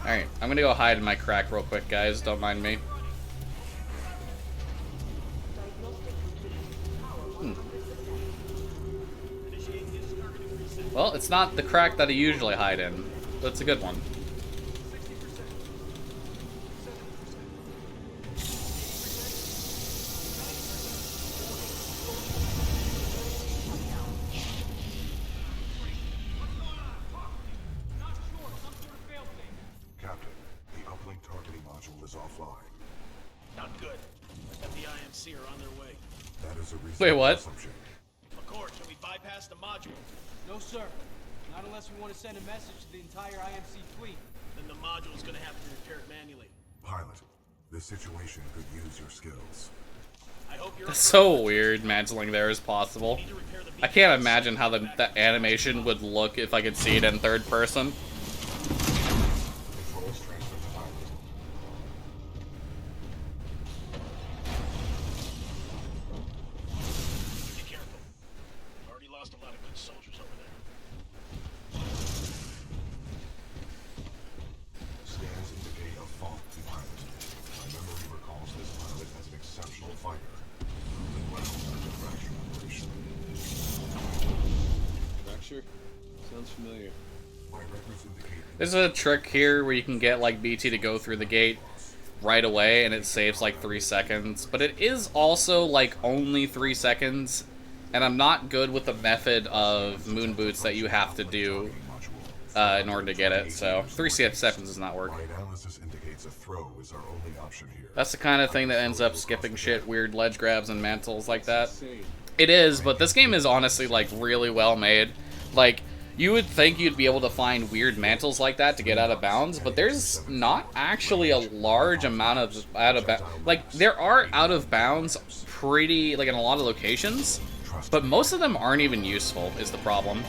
Alright, I'm gonna go hide in my crack real quick, guys. Don't mind me. Well, it's not the crack that I usually hide in, but it's a good one. Wait, what? McCord, can we bypass the module? No, sir. Not unless we want to send a message to the entire IMC fleet. Then the module is going to have to be repaired manually. Pilot, this situation could use your skills. I hope you're That's so weird, imagining there is possible. I can't imagine how the animation would look if I could see it in third person. Controls transfer to pilot. Be careful. We've already lost a lot of good soldiers over there. Scans indicate a fault to pilot. My memory recalls this pilot as an exceptional fighter. Proven well as a fracture operation. Fracture? Sounds familiar. My records indicate There's a trick here where you can get like BT to go through the gate right away and it saves like 3 seconds, but it is also like only 3 seconds, and I'm not good with the method of moon boots that you have to do in order to get it, so 3 seconds does not work. my analysis indicates a throw is our only option here. That's the kind of thing that ends up skipping shit, weird ledge grabs and mantles like that. It is, but this game is honestly like really well made. Like, you would think you'd be able to find weird mantles like that to get out of bounds, but there's not actually a large amount of out of bounds. Like, there are out of bounds pretty, like, in a lot of locations, but most of them aren't even useful, is the problem.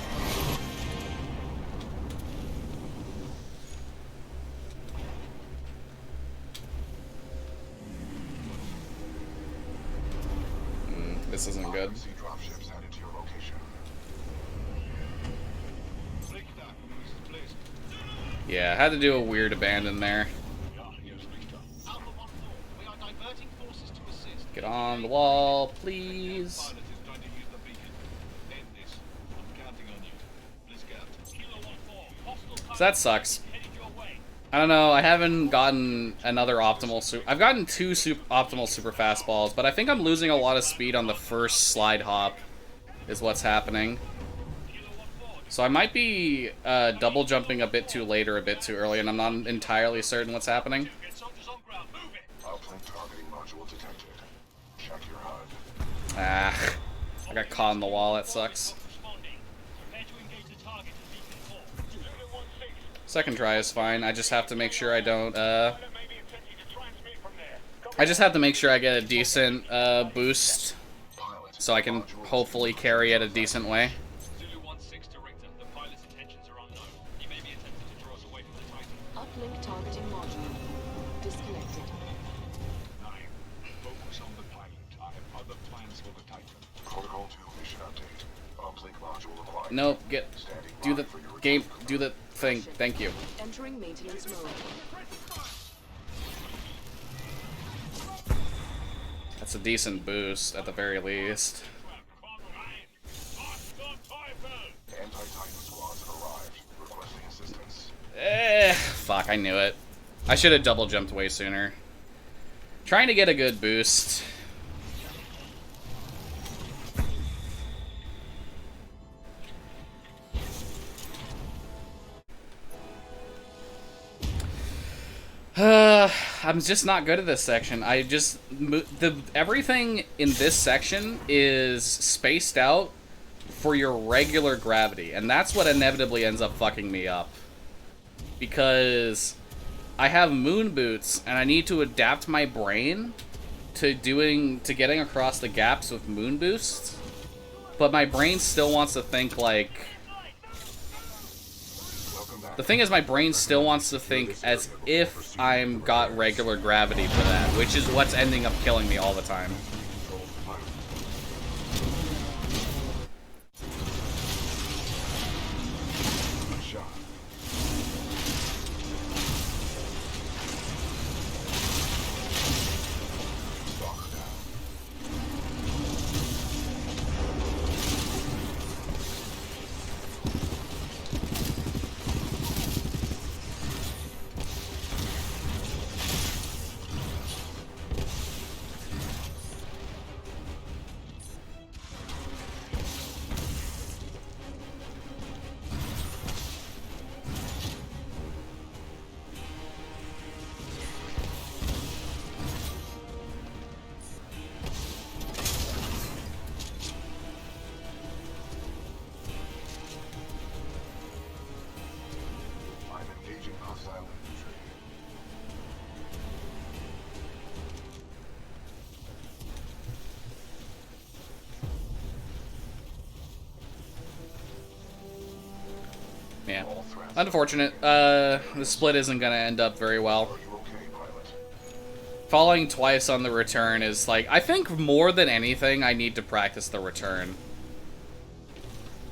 This isn't good. See dropships headed to your location. Yeah, I had to do a weird abandon there. Alpha 1-4, we are diverting forces to assist. Get on the wall, please. Pilot is going to use the beacon. End this. I'm counting on you. Please count. Kilo 1-4, hostile pilot So that sucks. headed your way. I don't know, I haven't gotten another optimal I've gotten 2 optimal super fastballs, but I think I'm losing a lot of speed on the first slide hop, is what's happening. So I might be double jumping a bit too late or a bit too early, and I'm not entirely certain what's happening. Get soldiers on ground. Move it. Uplink targeting module detected. Check your HUD. Ah, I got caught in the wall, that sucks. Responding. Prepare to engage the target in beacon 4. Unit 1-6. Second try is fine, I just have to make sure I don't, Pilot may be attempting to transmit from there. I just have to make sure I get a decent boost, Pilot. so I can hopefully carry it a decent way. Zulu 1-6 to Richter. The pilot's intentions are unknown. He may be module required. Nope, do the game, do the thing. Thank you. Entering maintenance mode. That's a decent boost at the very least. Anti-Titan squads have arrived, requesting assistance. Fuck, I knew it. I should have double jumped way sooner. Trying to get a good boost. I'm just not good at this section. Everything in this section is spaced out for your regular gravity, and that's what inevitably ends up fucking me up. Because I have moon boots, and I need to adapt my brain to getting across the gaps with moon boosts, but my brain still wants to think like... The thing is, my brain still wants to think as if I'm got regular gravity for that, which is what's ending up killing me all the time. Yeah. Unfortunate. The split isn't gonna end up very well. Falling twice on the return is like... I think more than anything, I need to practice the return.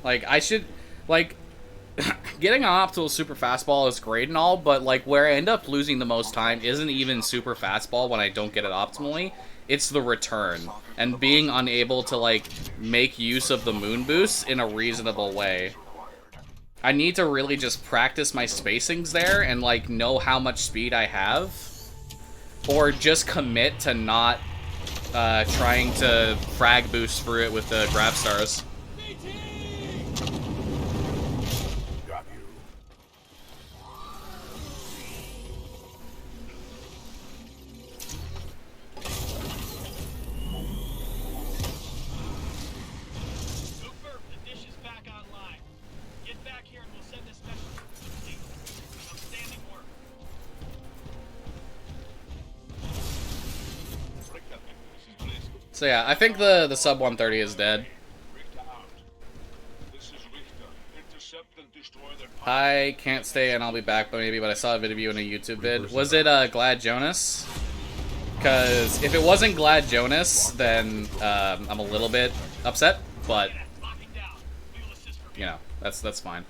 Like, I should... Like, getting an optimal super fastball is great and all, but like where I end up losing the most time isn't even super fastball when I don't get it optimally. It's the return. And being unable to, like, make use of the moon boosts in a reasonable way. I need to really just practice my spacings there and, like, know how much speed I have. Or just commit to not trying to frag boost through it with the grab stars. So yeah, I think the sub 130 is dead. I can't stay and I'll be back, but I saw a video in a YouTube vid. Was it Glad Jonas? Because if it wasn't Glad Jonas, then I'm a little bit upset, but you know, that's fine.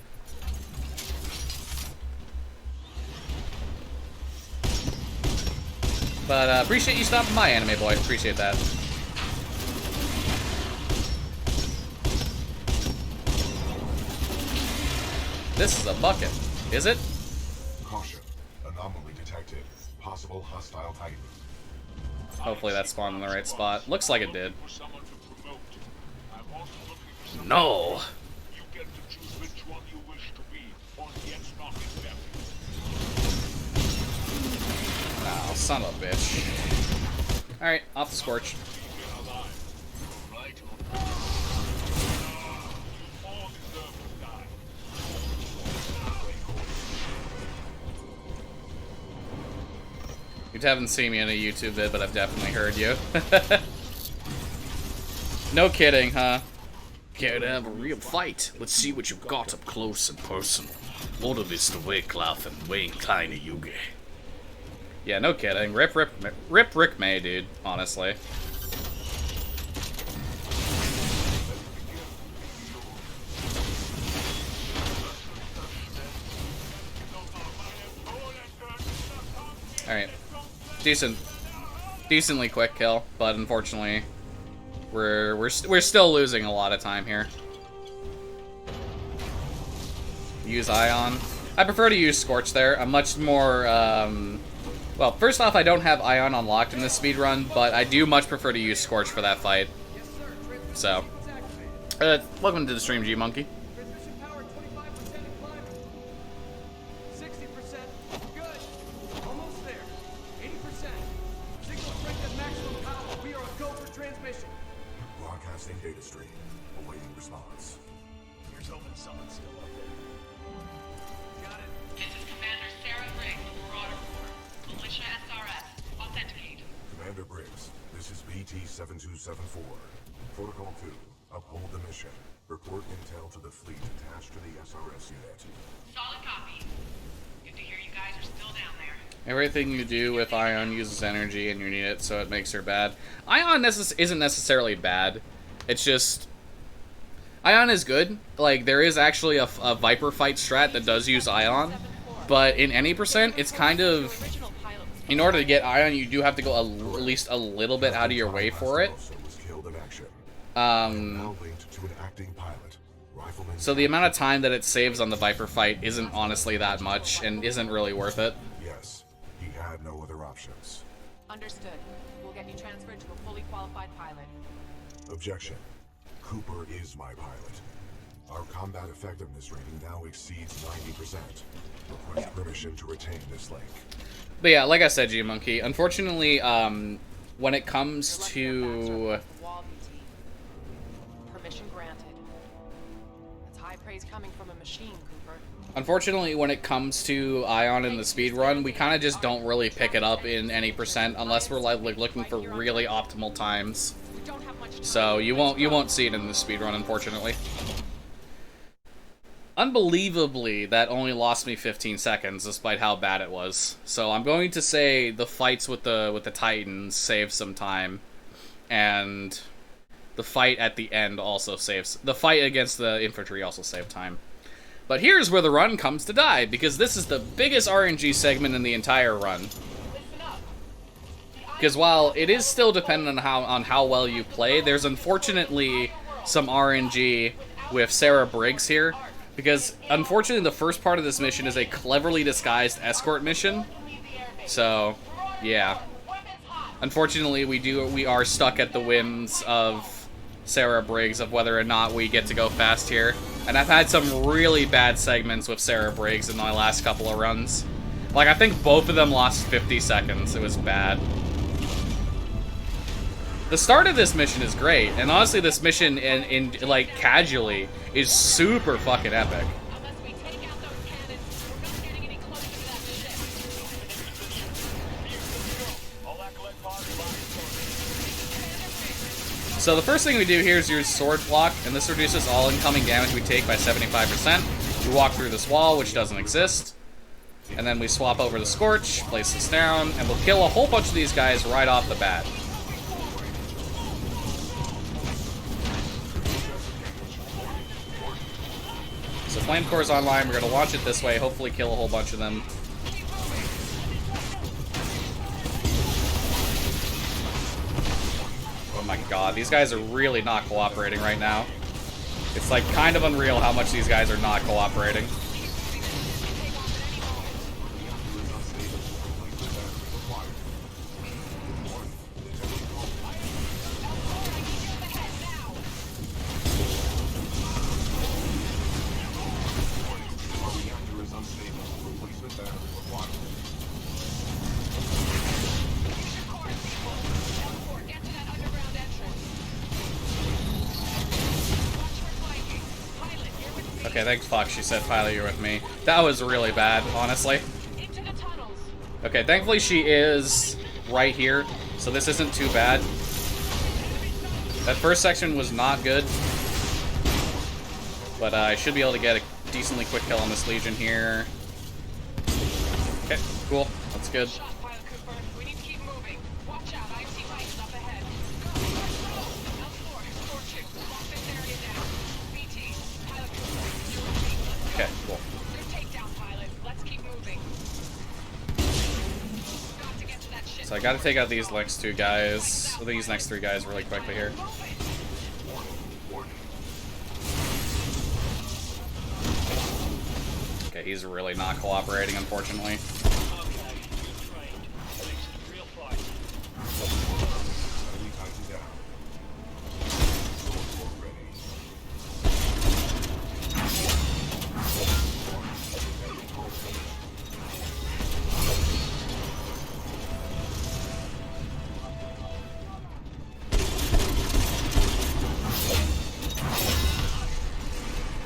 But appreciate you stopping by, Anime Boy. Appreciate that. This is a bucket, is it? Caution. Anomaly detected. Possible hostile Titan. Hopefully that spawned in the right spot. Looks like it did. No! You get to choose which one you wish to be, or get knocked them. Oh, son of a bitch. Alright, off the Scorch. You haven't seen me in a YouTube vid, but I've definitely heard you. No kidding, huh? Care to have a real fight? Let's see what you've got up close and personal. Order this to Waycloth and Wayne Klein Yuge. Yeah, no kidding. Rip Rick May, dude, honestly. Alright. Decently quick kill, but unfortunately, we're still losing a lot of time here. Use Ion. I prefer to use Scorch there. I'm much more, well, first off, I don't have Ion unlocked in this speedrun, but I do much prefer to use Scorch for that fight. So, welcome to the stream, G-Monkey. Transmission power 25% in climbing. 60%. Good. Almost there. 80%. Signal strength at maximum power. We are a go for transmission. Broadcasting data stream. Awaiting response. Here's hoping someone's still up there. Got it. This is Commander Sarah Briggs of Marauder Corps. Militia SRS. Authenticate. Commander Briggs, this is BT-7274. Protocol 2. Uphold the mission. Report intel to the fleet attached to the SRS unit. Solid copy. Good to hear you guys are still down there. Everything you do with Ion uses energy and you need it, so it makes her bad. Ion isn't necessarily bad. It's just... Ion is good. Like, there is actually a Viper fight strat that does use Ion. But in any percent, it's kind of... In order to get Ion, you do have to go at least a little bit out of your way for it. So the amount of time that it saves on the Viper fight isn't honestly that much, and isn't really worth it. Yes, he had no other options. Understood. We'll get you transferred to a fully qualified pilot. Objection. Cooper is my pilot. Our combat effectiveness rating now exceeds 90%. Request permission to retain this link. But yeah, like I said, G-Monkey, unfortunately, when it comes to... Permission granted. That's high praise coming from a machine, Cooper. Unfortunately, when it comes to Ion in the speedrun, we kind of just don't really pick it up in any percent unless we're like looking for really optimal times. So you won't see it in the speedrun, unfortunately. Unbelievably, that only lost me 15 seconds, despite how bad it was. So I'm going to say the fights with the Titans saved some time, and the fight at the end also saves. The fight against the infantry also saved time. But here's where the run comes to die, because this is the biggest RNG segment in the entire run. Because while it is still dependent on how well you play, there's unfortunately some RNG with Sarah Briggs here. Because, unfortunately, the first part of this mission is a cleverly disguised escort mission. So, yeah. Unfortunately, we are stuck at the whims of Sarah Briggs of whether or not we get to go fast here. And I've had some really bad segments with Sarah Briggs in my last couple of runs. Like, I think both of them lost 50 seconds. It was bad. The start of this mission is great, and honestly, this mission in like casually is super fucking epic. So the first thing we do here is use Sword Block, and this reduces all incoming damage we take by 75%. We walk through this wall, which doesn't exist, and then we swap over the Scorch, place this down, and we'll kill a whole bunch of these guys right off the bat. So Flame Core is online, we're going to launch it this way, hopefully kill a whole bunch of them. Oh my god, these guys are really not cooperating right now. It's like kind of unreal how much these guys are not cooperating. Okay, thanks, Fox. She said, Pilot, you're with me. That was really bad, honestly. Okay, thankfully she is right here, so this isn't too bad. That first section was not good. But I should be able to get a decently quick kill on this Legion here. Okay, cool. That's good. Okay, cool. I gotta take out these next two guys. These next three guys really quickly here. Okay, he's really not cooperating, unfortunately.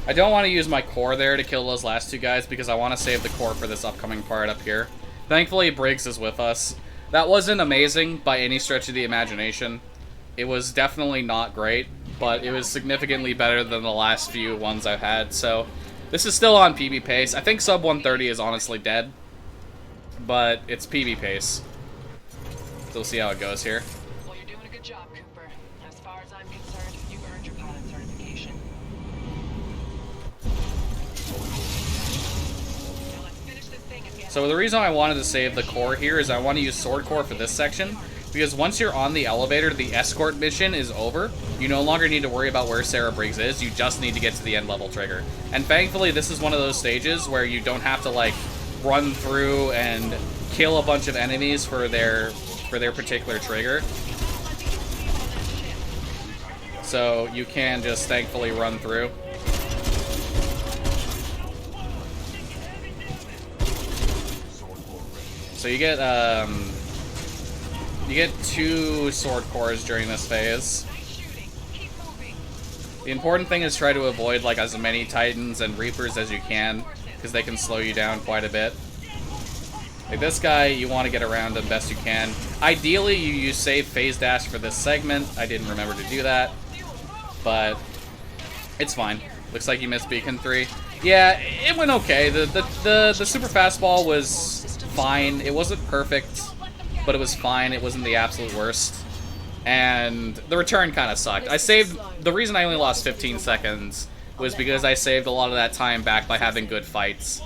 I don't want to use my core there to kill those last two guys because I want to save the core for this upcoming part up here. Thankfully, Briggs is with us. That wasn't amazing by any stretch of the imagination. It was definitely not great, but it was significantly better than the last few ones I've had, so this is still on PB pace. I think sub 130 is honestly dead, but it's PB pace. So we'll see how it goes here. Well, you're doing a good job, Cooper. As far as I'm concerned, you've earned your pilot certification. Now let's finish this thing and get So the reason I wanted to save the core here is I want to use sword core for this section, because once you're on the elevator, the escort mission is over. You no longer need to worry about where Sarah Briggs is, you just need to get to the end level trigger. And thankfully, this is one of those stages where you don't have to, like, run through and kill a bunch of enemies for their particular trigger. So you can just thankfully run through. So you get 2 sword cores during this phase. The important thing is try to avoid like as many Titans and Reapers as you can, because they can slow you down quite a bit. Like this guy, you want to get around him best you can. Ideally, you use save phase dash for this segment. I didn't remember to do that, but it's fine. Looks like you missed Beacon 3. Yeah, it went okay. The super fastball was fine. It wasn't perfect, but it was fine. It wasn't the absolute worst. And the return kind of sucked. The reason I only lost 15 seconds was because I saved a lot of that time back by having good fights.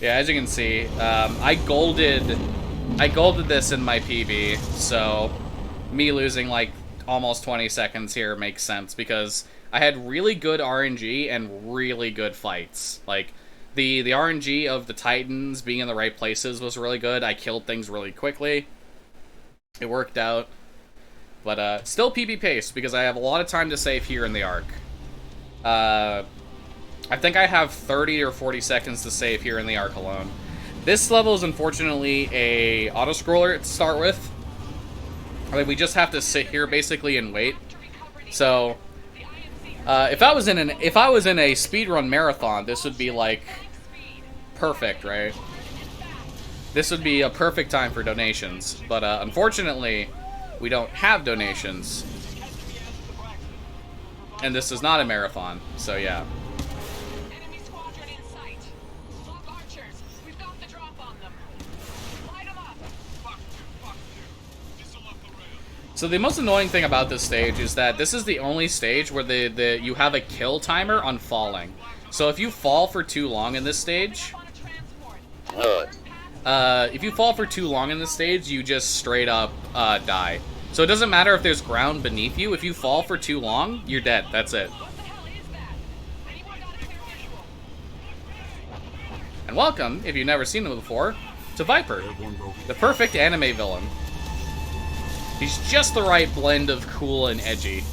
Yeah, as you can see, I golded this in my PB, so me losing like almost 20 seconds here makes sense because I had really good RNG and really good fights. Like the RNG of the Titans being in the right places was really good. I killed things really quickly. It worked out. But still PB pace because I have a lot of time to save here in the arc. I think I have 30 or 40 seconds to save here in the arc alone. This level is unfortunately a auto-scroller to start with. I mean, we just have to sit here basically and wait. So if I was in a speedrun marathon, this would be like perfect, right? This would be a perfect time for donations, but unfortunately, we don't have donations. And this is not a marathon, so yeah. enemy squadron in sight. Lock archers. We've got the drop on them. Light them up. Fuck you. This'll up the rail. So the most annoying thing about this stage is that this is the only stage where you have a kill timer on falling. So if you fall for too long in this stage, On a transport. if you fall for too long in this stage, you just straight up die. So it doesn't matter if there's ground beneath you. If you fall for too long, you're dead. That's it. What the hell is that? Anyone got a clear visual? And welcome, if you've never seen him before, to Viper, the perfect anime villain. He's just the right blend of cool and edgy.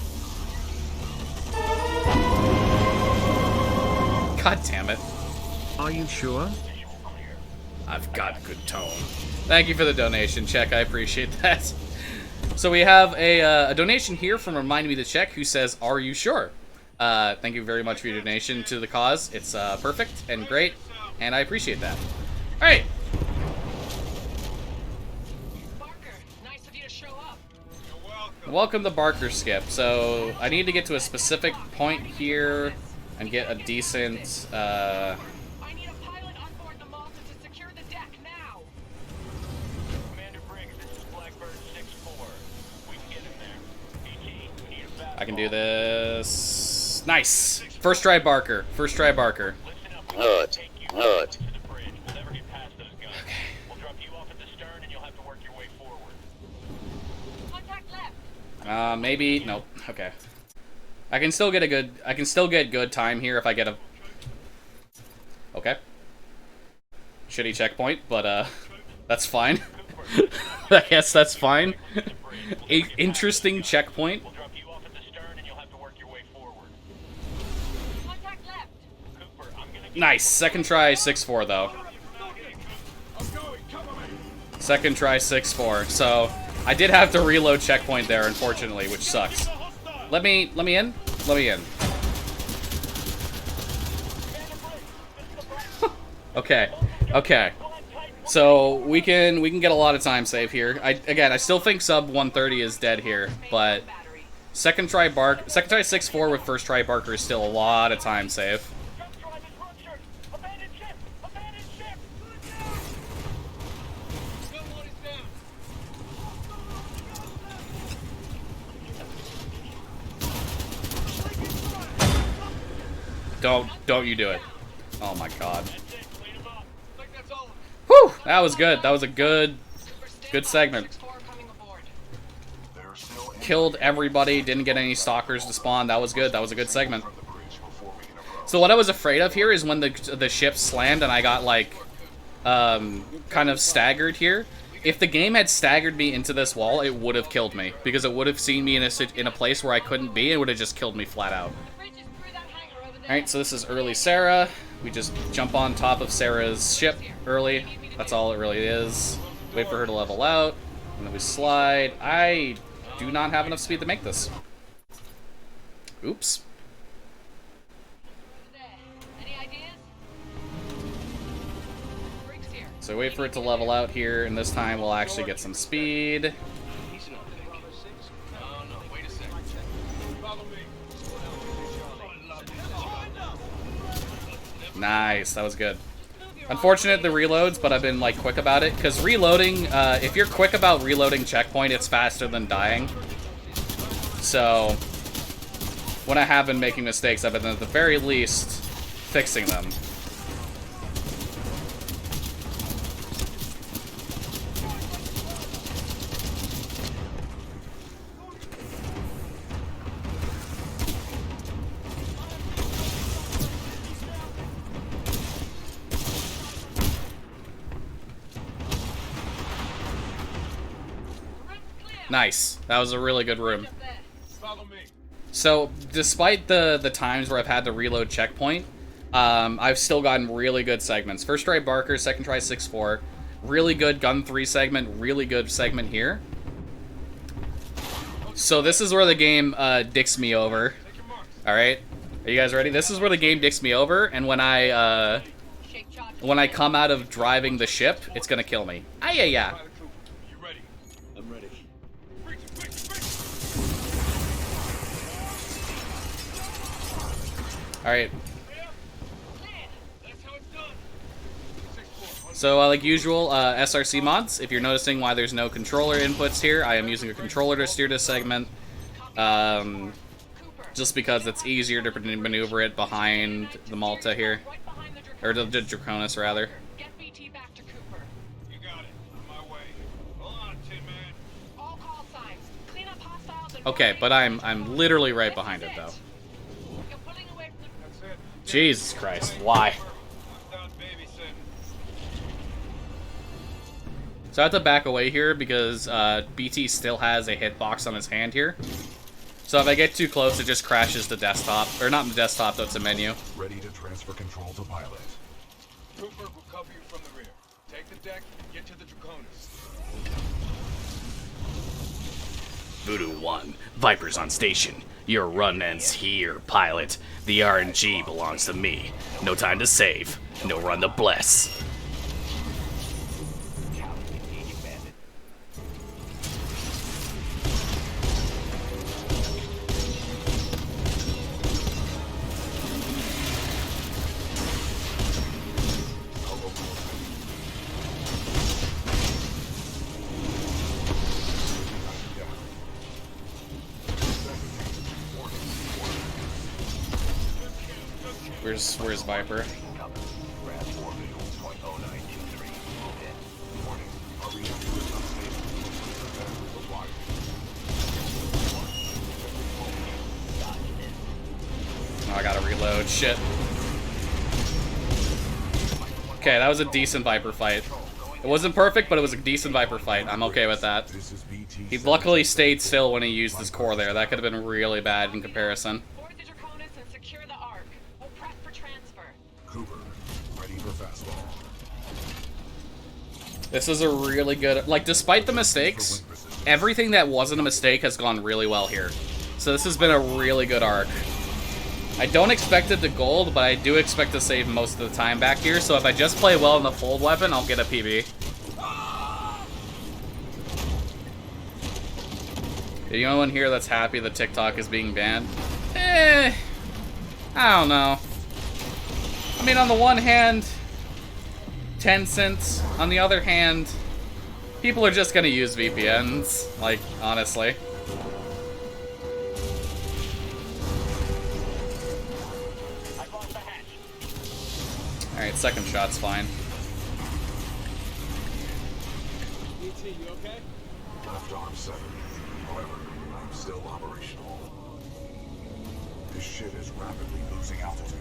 God damn it. Are you sure? I've got good tone. Thank you for the donation, Check. I appreciate that. So we have a donation here from Remind Me to Check, who says, "Are you sure?" Thank you very much for your donation to the cause. It's perfect and great, and I appreciate that. All right. Barker, nice of you to show up. You're welcome. Welcome to Barker Skip. So I need to get to a specific point here and get a decent... I need a pilot on board the Malta to secure the deck now. Commander Briggs, this is Blackbird 6-4. We can get him there. PG, we need a fast I can ball. do this. Nice. First try Barker. First try Barker. Listen up. We'll take you to the bridge. We'll never get past those guns. We'll drop you off at the stern and you'll Maybe nope. Okay. I can still get good time here if I get a. Okay. Shitty checkpoint, but that's fine. I guess that's fine. A interesting checkpoint. We'll drop you off at the stern and you'll have to work your way forward. Contact left. Cooper, I'm gonna Nice. Second try 6-4 though. Second try 6-4. So I did have to reload checkpoint there, unfortunately, which sucks. Let me in. Let me in. Okay. Okay. So we can get a lot of time save here. I still think sub 130 is dead here, but second try 6-4 with first try Barker is still a lot of time save. Don't you do it. Oh my god. Whew! That was good. That was a good segment. Killed everybody, didn't get any stalkers to spawn. That was good. That was a good segment. So what I was afraid of here is when the ship slammed and I got like kind of staggered here. If the game had staggered me into this wall, it would have killed me because it would have seen me in a place where I couldn't be. It would have just killed me flat out. Alright, so this is early Sarah. We just jump on top of Sarah's ship early. That's all it really is. Wait for her to level out, and then we slide. I do not have enough speed to make this. Oops. Any ideas? So wait for it to level out here, and this time we'll actually get some speed. Nice, that was good. Unfortunate the reloads, but I've been like quick about it, because reloading, if you're quick about reloading checkpoint, it's faster than dying. So, when I have been making mistakes, I've been at the very least fixing them. Nice. That was a really good room. So, despite the times where I've had to reload checkpoint, I've still gotten really good segments. First try Barker, second try 6-4. Really good gun 3 segment, really good segment here. So this is where the game dicks me over. Alright? Are you guys ready? This is where the game dicks me over, and when I come out of driving the ship, it's gonna kill me. Ay-ya-ya. Alright. So, like usual, SRC mods, if you're noticing why there's no controller inputs here, I am using a controller to steer this segment. Just because it's easier to maneuver it behind the Malta here. Or the Draconis, rather. Okay, but I'm literally right behind it, though. Jesus Christ, why? So I have to back away here because BT still has a hitbox on his hand here. So if I get too close, it just crashes the desktop. Or not the desktop, though, it's a menu. Ready to transfer control to pilot. Cooper will cover you from the rear. Take the deck and get to the Draconis. Voodoo 1, Viper's on station. Your run ends here, pilot. The RNG belongs to me. No time to save. No run to bless. Where's Viper? reload. Shit. Okay, that was a decent Viper fight. It wasn't perfect, but it was a decent Viper fight. I'm okay with that. He luckily stayed still when he used his core there. That could have been really bad in comparison. Board the Draconis and secure the Ark. We'll prep for transfer. Cooper, ready for fastball. This is a really good... Like, despite the mistakes, everything that wasn't a mistake has gone really well here. So this has been a really good arc. I don't expect it to gold, but I do expect to save most of the time back here, so if I just play well in the fold weapon, I'll get a PB. Anyone here that's happy that TikTok is being banned? I don't know. I mean, on the one hand, 10 cents. On the other hand, people are just gonna use VPNs, like, honestly. Alright, second shot's fine. BT, you okay? Left arm severed. However, I'm still operational. This ship is rapidly losing altitude.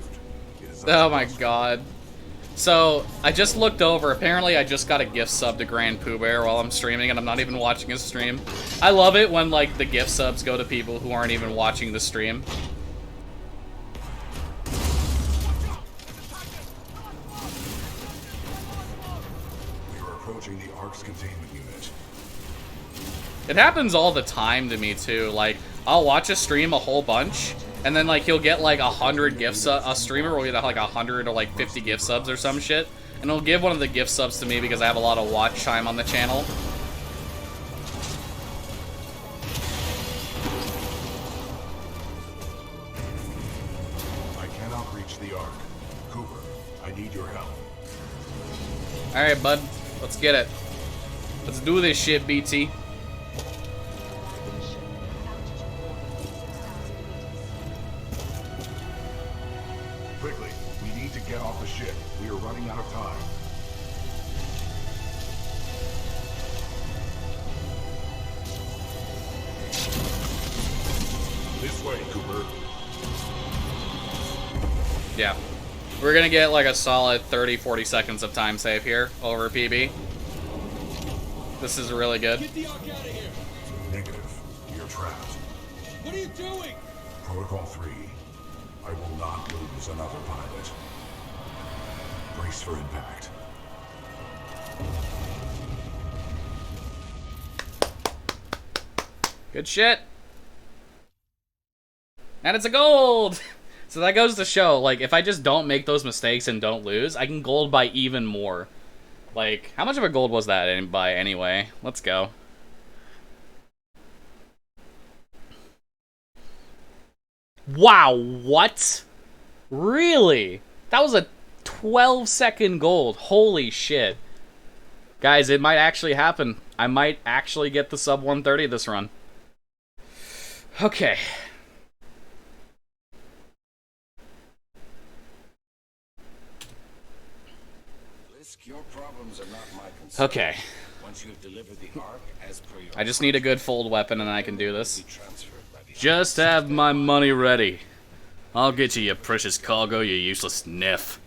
It is Oh my god. So, I just looked over. Apparently, I just got a gift sub to Grand Pooh Bear while I'm streaming, and I'm not even watching his stream. I love it when, like, the gift subs go to people who aren't even watching the stream. We are approaching the Ark's containment unit. It happens all the time to me, too. Like, I'll watch a stream a whole bunch, and then, like, he'll get, like, 100 gift subs. A streamer will get, like, 100 or, like, 50 gift subs or some shit. And he'll give one of the gift subs to me because I have a lot of watch time on the channel. I cannot reach the Ark. Cooper, I need your help. Alright, bud. Let's get it. Let's do this shit, BT. Quickly, we need to get off the ship. We are running out of time. This way, Cooper. Yeah. We're gonna get like a solid 30-40 seconds of time save here over PB. This is really good. Get the Ark out of here! Negative. You're trapped. What are you doing? Protocol 3. I will not lose another pilot. Brace for impact. Good shit. And it's a gold! So that goes to show, like, if I just don't make those mistakes and don't lose, I can gold by even more. Like, how much of a gold was that by anyway? Let's go. Wow, what? Really? That was a 12-second gold. Holy shit. Guys, it might actually happen. I might actually get the sub 130 this run. Okay. Your problems are not my concern. Okay. Once you've delivered the Ark as per your I just need a good fold weapon and I can do this. be transferred by the Just have my money ready. I'll get you your precious cargo, you useless niff.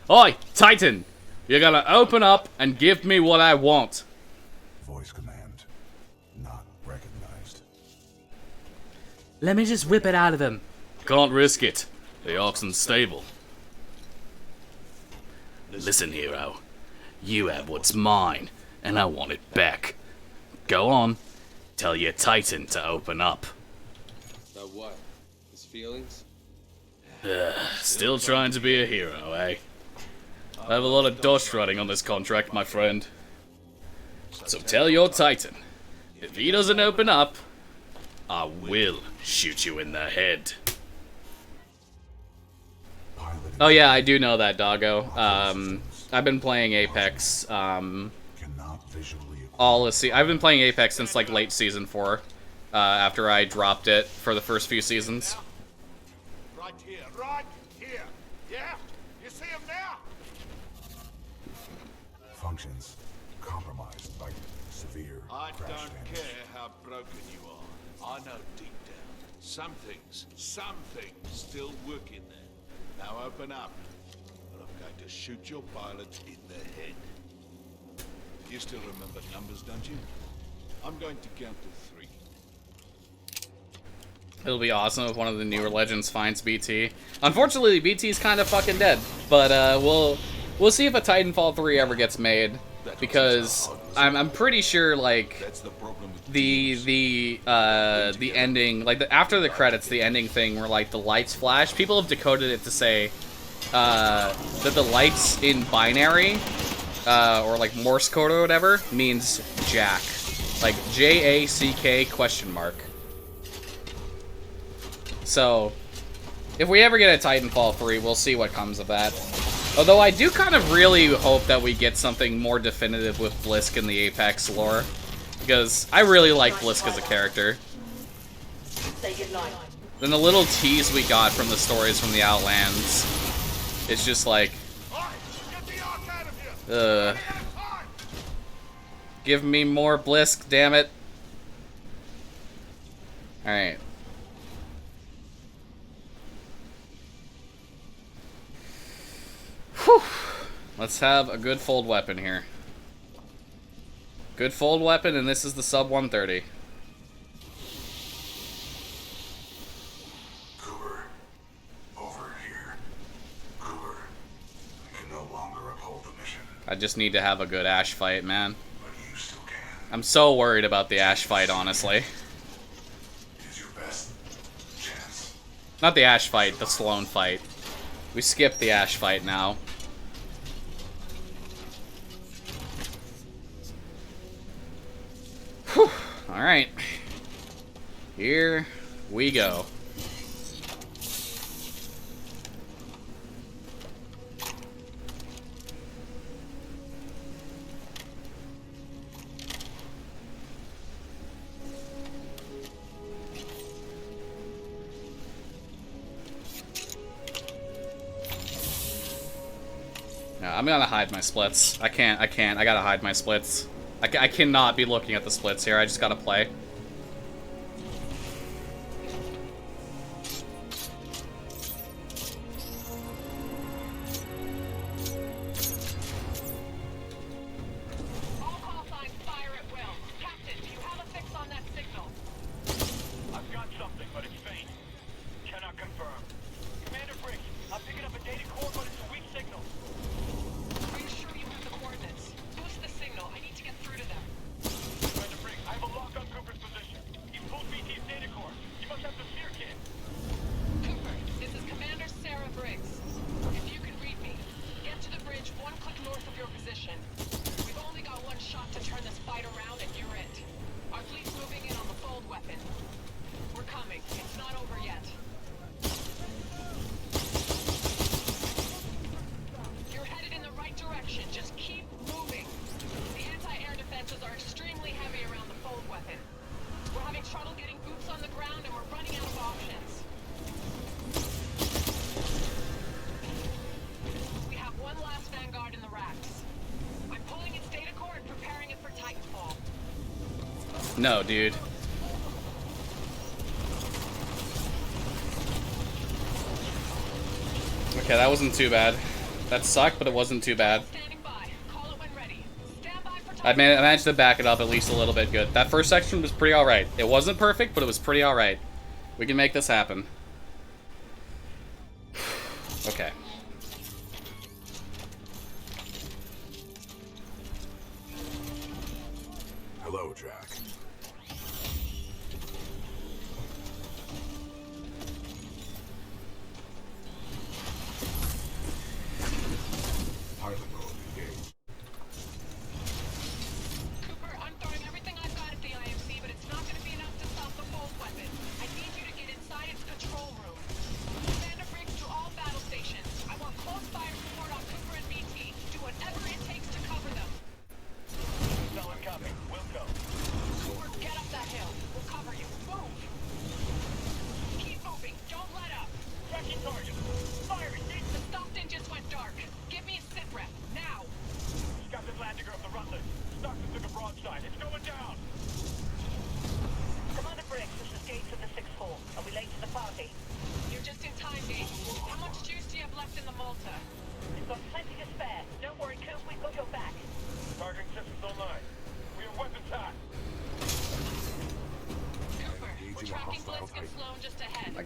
Oi, Titan! You're gonna open up and give me what I want. Voice command. Not recognized. Let me just whip it out of them. Can't risk it. The Ark's unstable. Listen, hero. You have what's mine, and I want it back. Go on. Tell your Titan to open up. About what? His feelings? Still trying to be a hero, eh? I have a lot of dust running on this contract, my friend. So tell your Titan, if he doesn't open up, I will shoot you in the head. Oh yeah, I do know that, doggo. I've been playing Apex, Cannot visually all this I've been playing Apex since like late season 4, after I dropped it for the first few seasons. Right here, right here. Yeah? You see him now? functions compromised by severe I crash don't damage. care how broken you are. I know deep down, some things still work in there. Now open up, or I'm going to shoot your pilot in the head. You still remember numbers, don't you? I'm going to count to 3. It'll be awesome if one of the newer legends finds BT. Unfortunately, BT's kind of fucking dead, but we'll see if a Titanfall 3 ever gets made, because I'm pretty sure like the ending, like after the credits, the ending thing where like the lights flash, people have decoded it to say that the lights in binary or like Morse code or whatever means Jack, like JACK question mark. So, if we ever get a Titanfall 3, we'll see what comes of that. Although I do kind of really hope that we get something more definitive with Blisk in the Apex lore, because I really like Blisk as a character. Then the little tease we got from the stories from the Outlands, it's just like, give me more Blisk, damn it. Alright. Whew. Let's have a good fold weapon here. Good fold weapon, and this is the sub 130. Cooper, over here. Cooper, I can no longer uphold the mission. I just need to have a good Ash fight, man. But you still can. I'm so worried about the Ash fight, honestly. It is your best chance. Not the Ash fight, the Sloan fight. We skipped the Ash fight now. Whew. Alright. Here we go. I'm gonna hide my splits. I can't. I gotta hide my splits. I cannot be looking at the splits here. I just gotta play. All call signs fire at will. Captain, do you have a fix on that signal? I've got something, but it's faint. Cannot confirm. Commander Briggs, I'm picking up a data core, but it's a weak signal. Are you sure you have the coordinates? Boost the signal. I need to get through to them. Commander Briggs, I have a lock on Cooper's position. He's pulled BT's data core. He must have the sphere kit. Cooper, this is Commander Sarah Briggs. If you can read me, get to the bridge 1 click north of your position. We've only got 1 shot to turn this fight around and you're it. Our fleet's moving in on the fold weapon. We're coming. It's not over yet. You're headed in the right direction. Just keep moving. The anti-air defenses are extremely heavy around the fold weapon. We're having trouble getting boots on the ground and we're running out of options. We have 1 last Vanguard in the racks. I'm pulling its data core and preparing it for Titanfall. No, dude. Okay, that wasn't too bad. That sucked, but it wasn't too bad. Standing by. Call it when ready. Stand by for I Titanfall. managed to back it up at least a little bit good. That first section was pretty alright. It wasn't perfect, but it was pretty alright. We can make this happen. Okay. Hello, Jack. Pilot mode engaged. Cooper, I'm throwing everything I've got at the IMC, but it's not going to be enough to stop the fold weapon. I need you to get inside its control room. Commander Briggs to all battle stations. I want close fire support on Cooper and BT. Do whatever it takes to cover them. Solid copy. We'll go.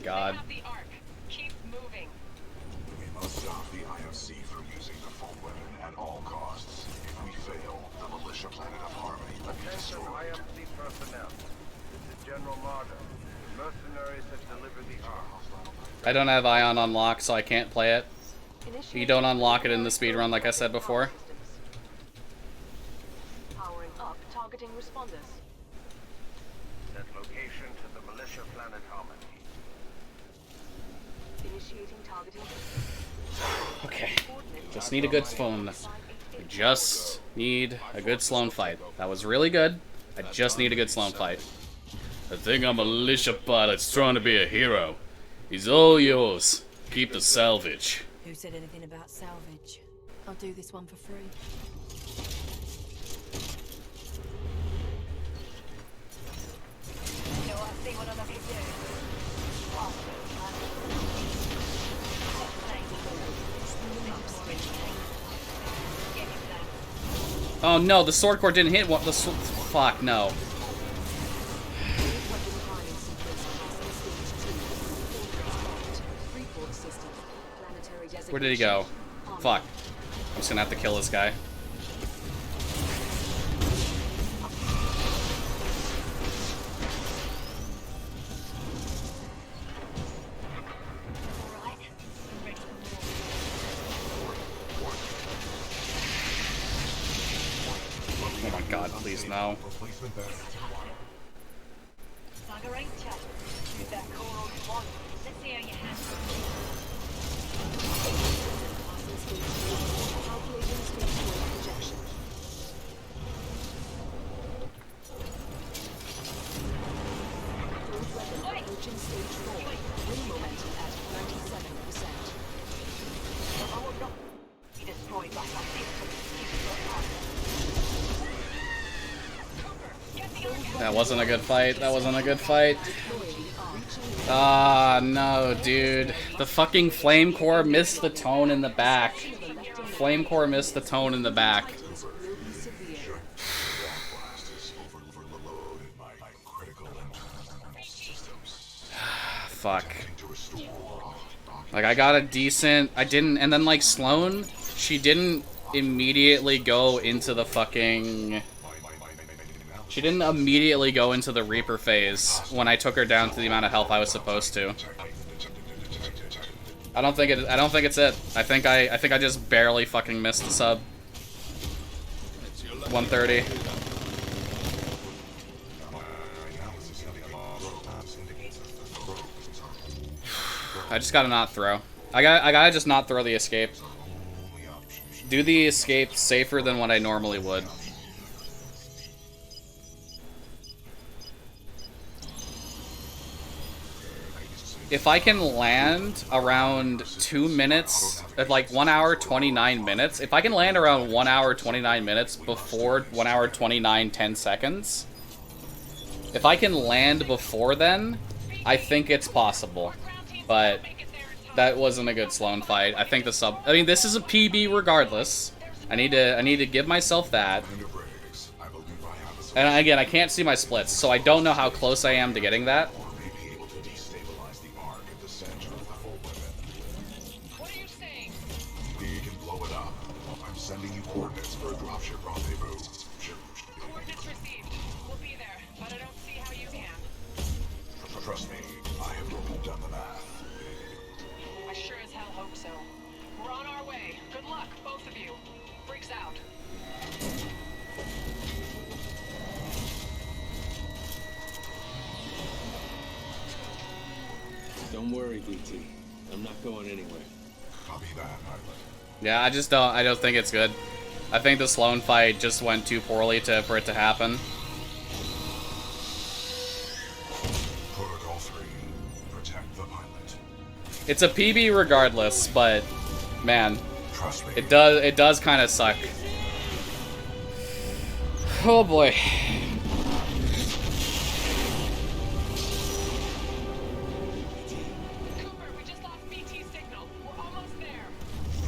god. They have the arc. Keep moving. We must stop the IFC from using the full weapon at all costs. If we fail, the militia planet of Harmony will be Attention destroyed. IMC personnel. This is General Marder. The mercenaries have delivered the arc. I don't have Ion unlocked, so I can't play it. You don't unlock it in the speedrun, like I said before. Powering up targeting responders. Set location to the militia planet Harmony. Initiating targeting. Okay. Just need a good phone. Just need a good Sloan fight. That was really good. I just need a good Sloan fight. I think I'm a militia pilot trying to be a hero. He's all yours. Keep the salvage. Who said anything about salvage? I'll do this one for free. So I see what I'm looking to do. Oh no, the sword core didn't hit what the fuck no. Where did he go? Fuck. I'm just gonna have to kill this guy. Oh my god, please no. That wasn't a good fight. That wasn't a good fight. Ah, no, dude. The fucking flame core missed the tone in the back. Flame core missed the tone in the back. Fuck. Like, I got a decent... I didn't... And then, like, Sloan, she didn't immediately go into the fucking... She didn't immediately go into the Reaper phase when I took her down to the amount of health I was supposed to. I don't think it's it. I think I just barely fucking missed the sub. 130. I just gotta not throw. I gotta just not throw the escape. Do the escape safer than what I normally would. If I can land around 2 minutes, at like 1 hour 29 minutes, if I can land around 1 hour 29 minutes before 1 hour 29 10 seconds, if I can land before then, I think it's possible. But that wasn't a good Sloan fight. I think the sub. I mean, this is a PB regardless. I need to give myself that. And again, I can't see my splits, so I don't know how close I am to getting that. Trust me, I have done the math. I sure as hell hope so. We're on our way. Good luck, both of you. Briggs out. Don't worry, DT. I'm not going anywhere. Copy that, pilot. Yeah, I don't think it's good. I think the Sloan fight just went too poorly for it to happen. Protocol 3. Protect the pilot. It's a PB regardless, but man, Trust me. it does kind of suck. Oh boy. Cooper, we just lost BT signal. We're almost there.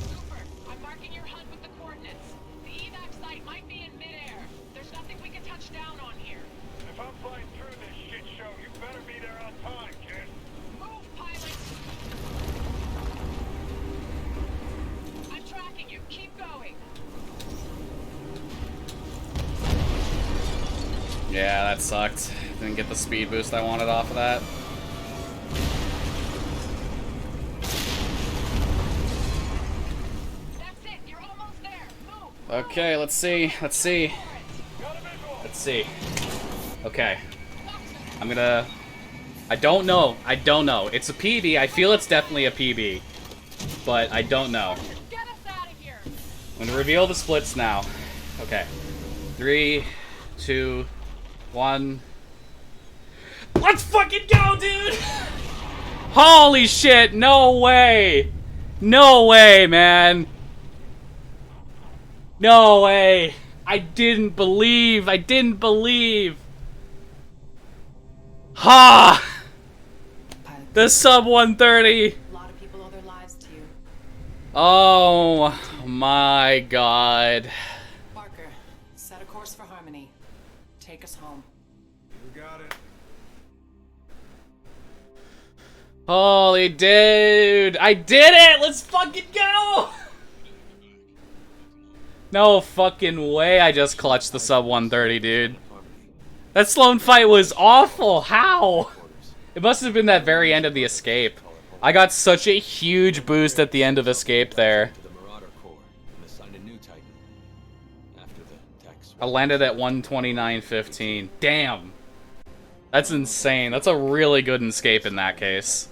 Cooper, I'm marking your HUD with the coordinates. The evac site might be in midair. There's nothing we can touch down on here. If I'm flying through this shit show, you better be there on time, kid. Move, pilot. Yeah, that sucked. Didn't get the speed boost I wanted off of that. That's it. You're almost there. Move. Okay, let's see. Let's see. Let's see. Okay. I'm gonna... I don't know. I don't know. It's a PB. I feel it's definitely a PB. But I don't know. Get us out of here. I'm gonna reveal the splits now. Okay. 3, 2, 1. Let's fucking go, dude! Holy shit, no way! No way, man! No way! I didn't believe! Ha! The sub 130! A lot of people owe their lives to you. Oh my god. Parker, set a course for Harmony. Take us home. You got it. Holy dude! I did it! Let's fucking go! No fucking way I just clutched the sub 130, dude. That Sloan fight was awful! How? It must have been that very end of the escape. I got such a huge boost at the end of escape there. I landed at 129.15. Damn. That's insane. That's a really good escape in that case.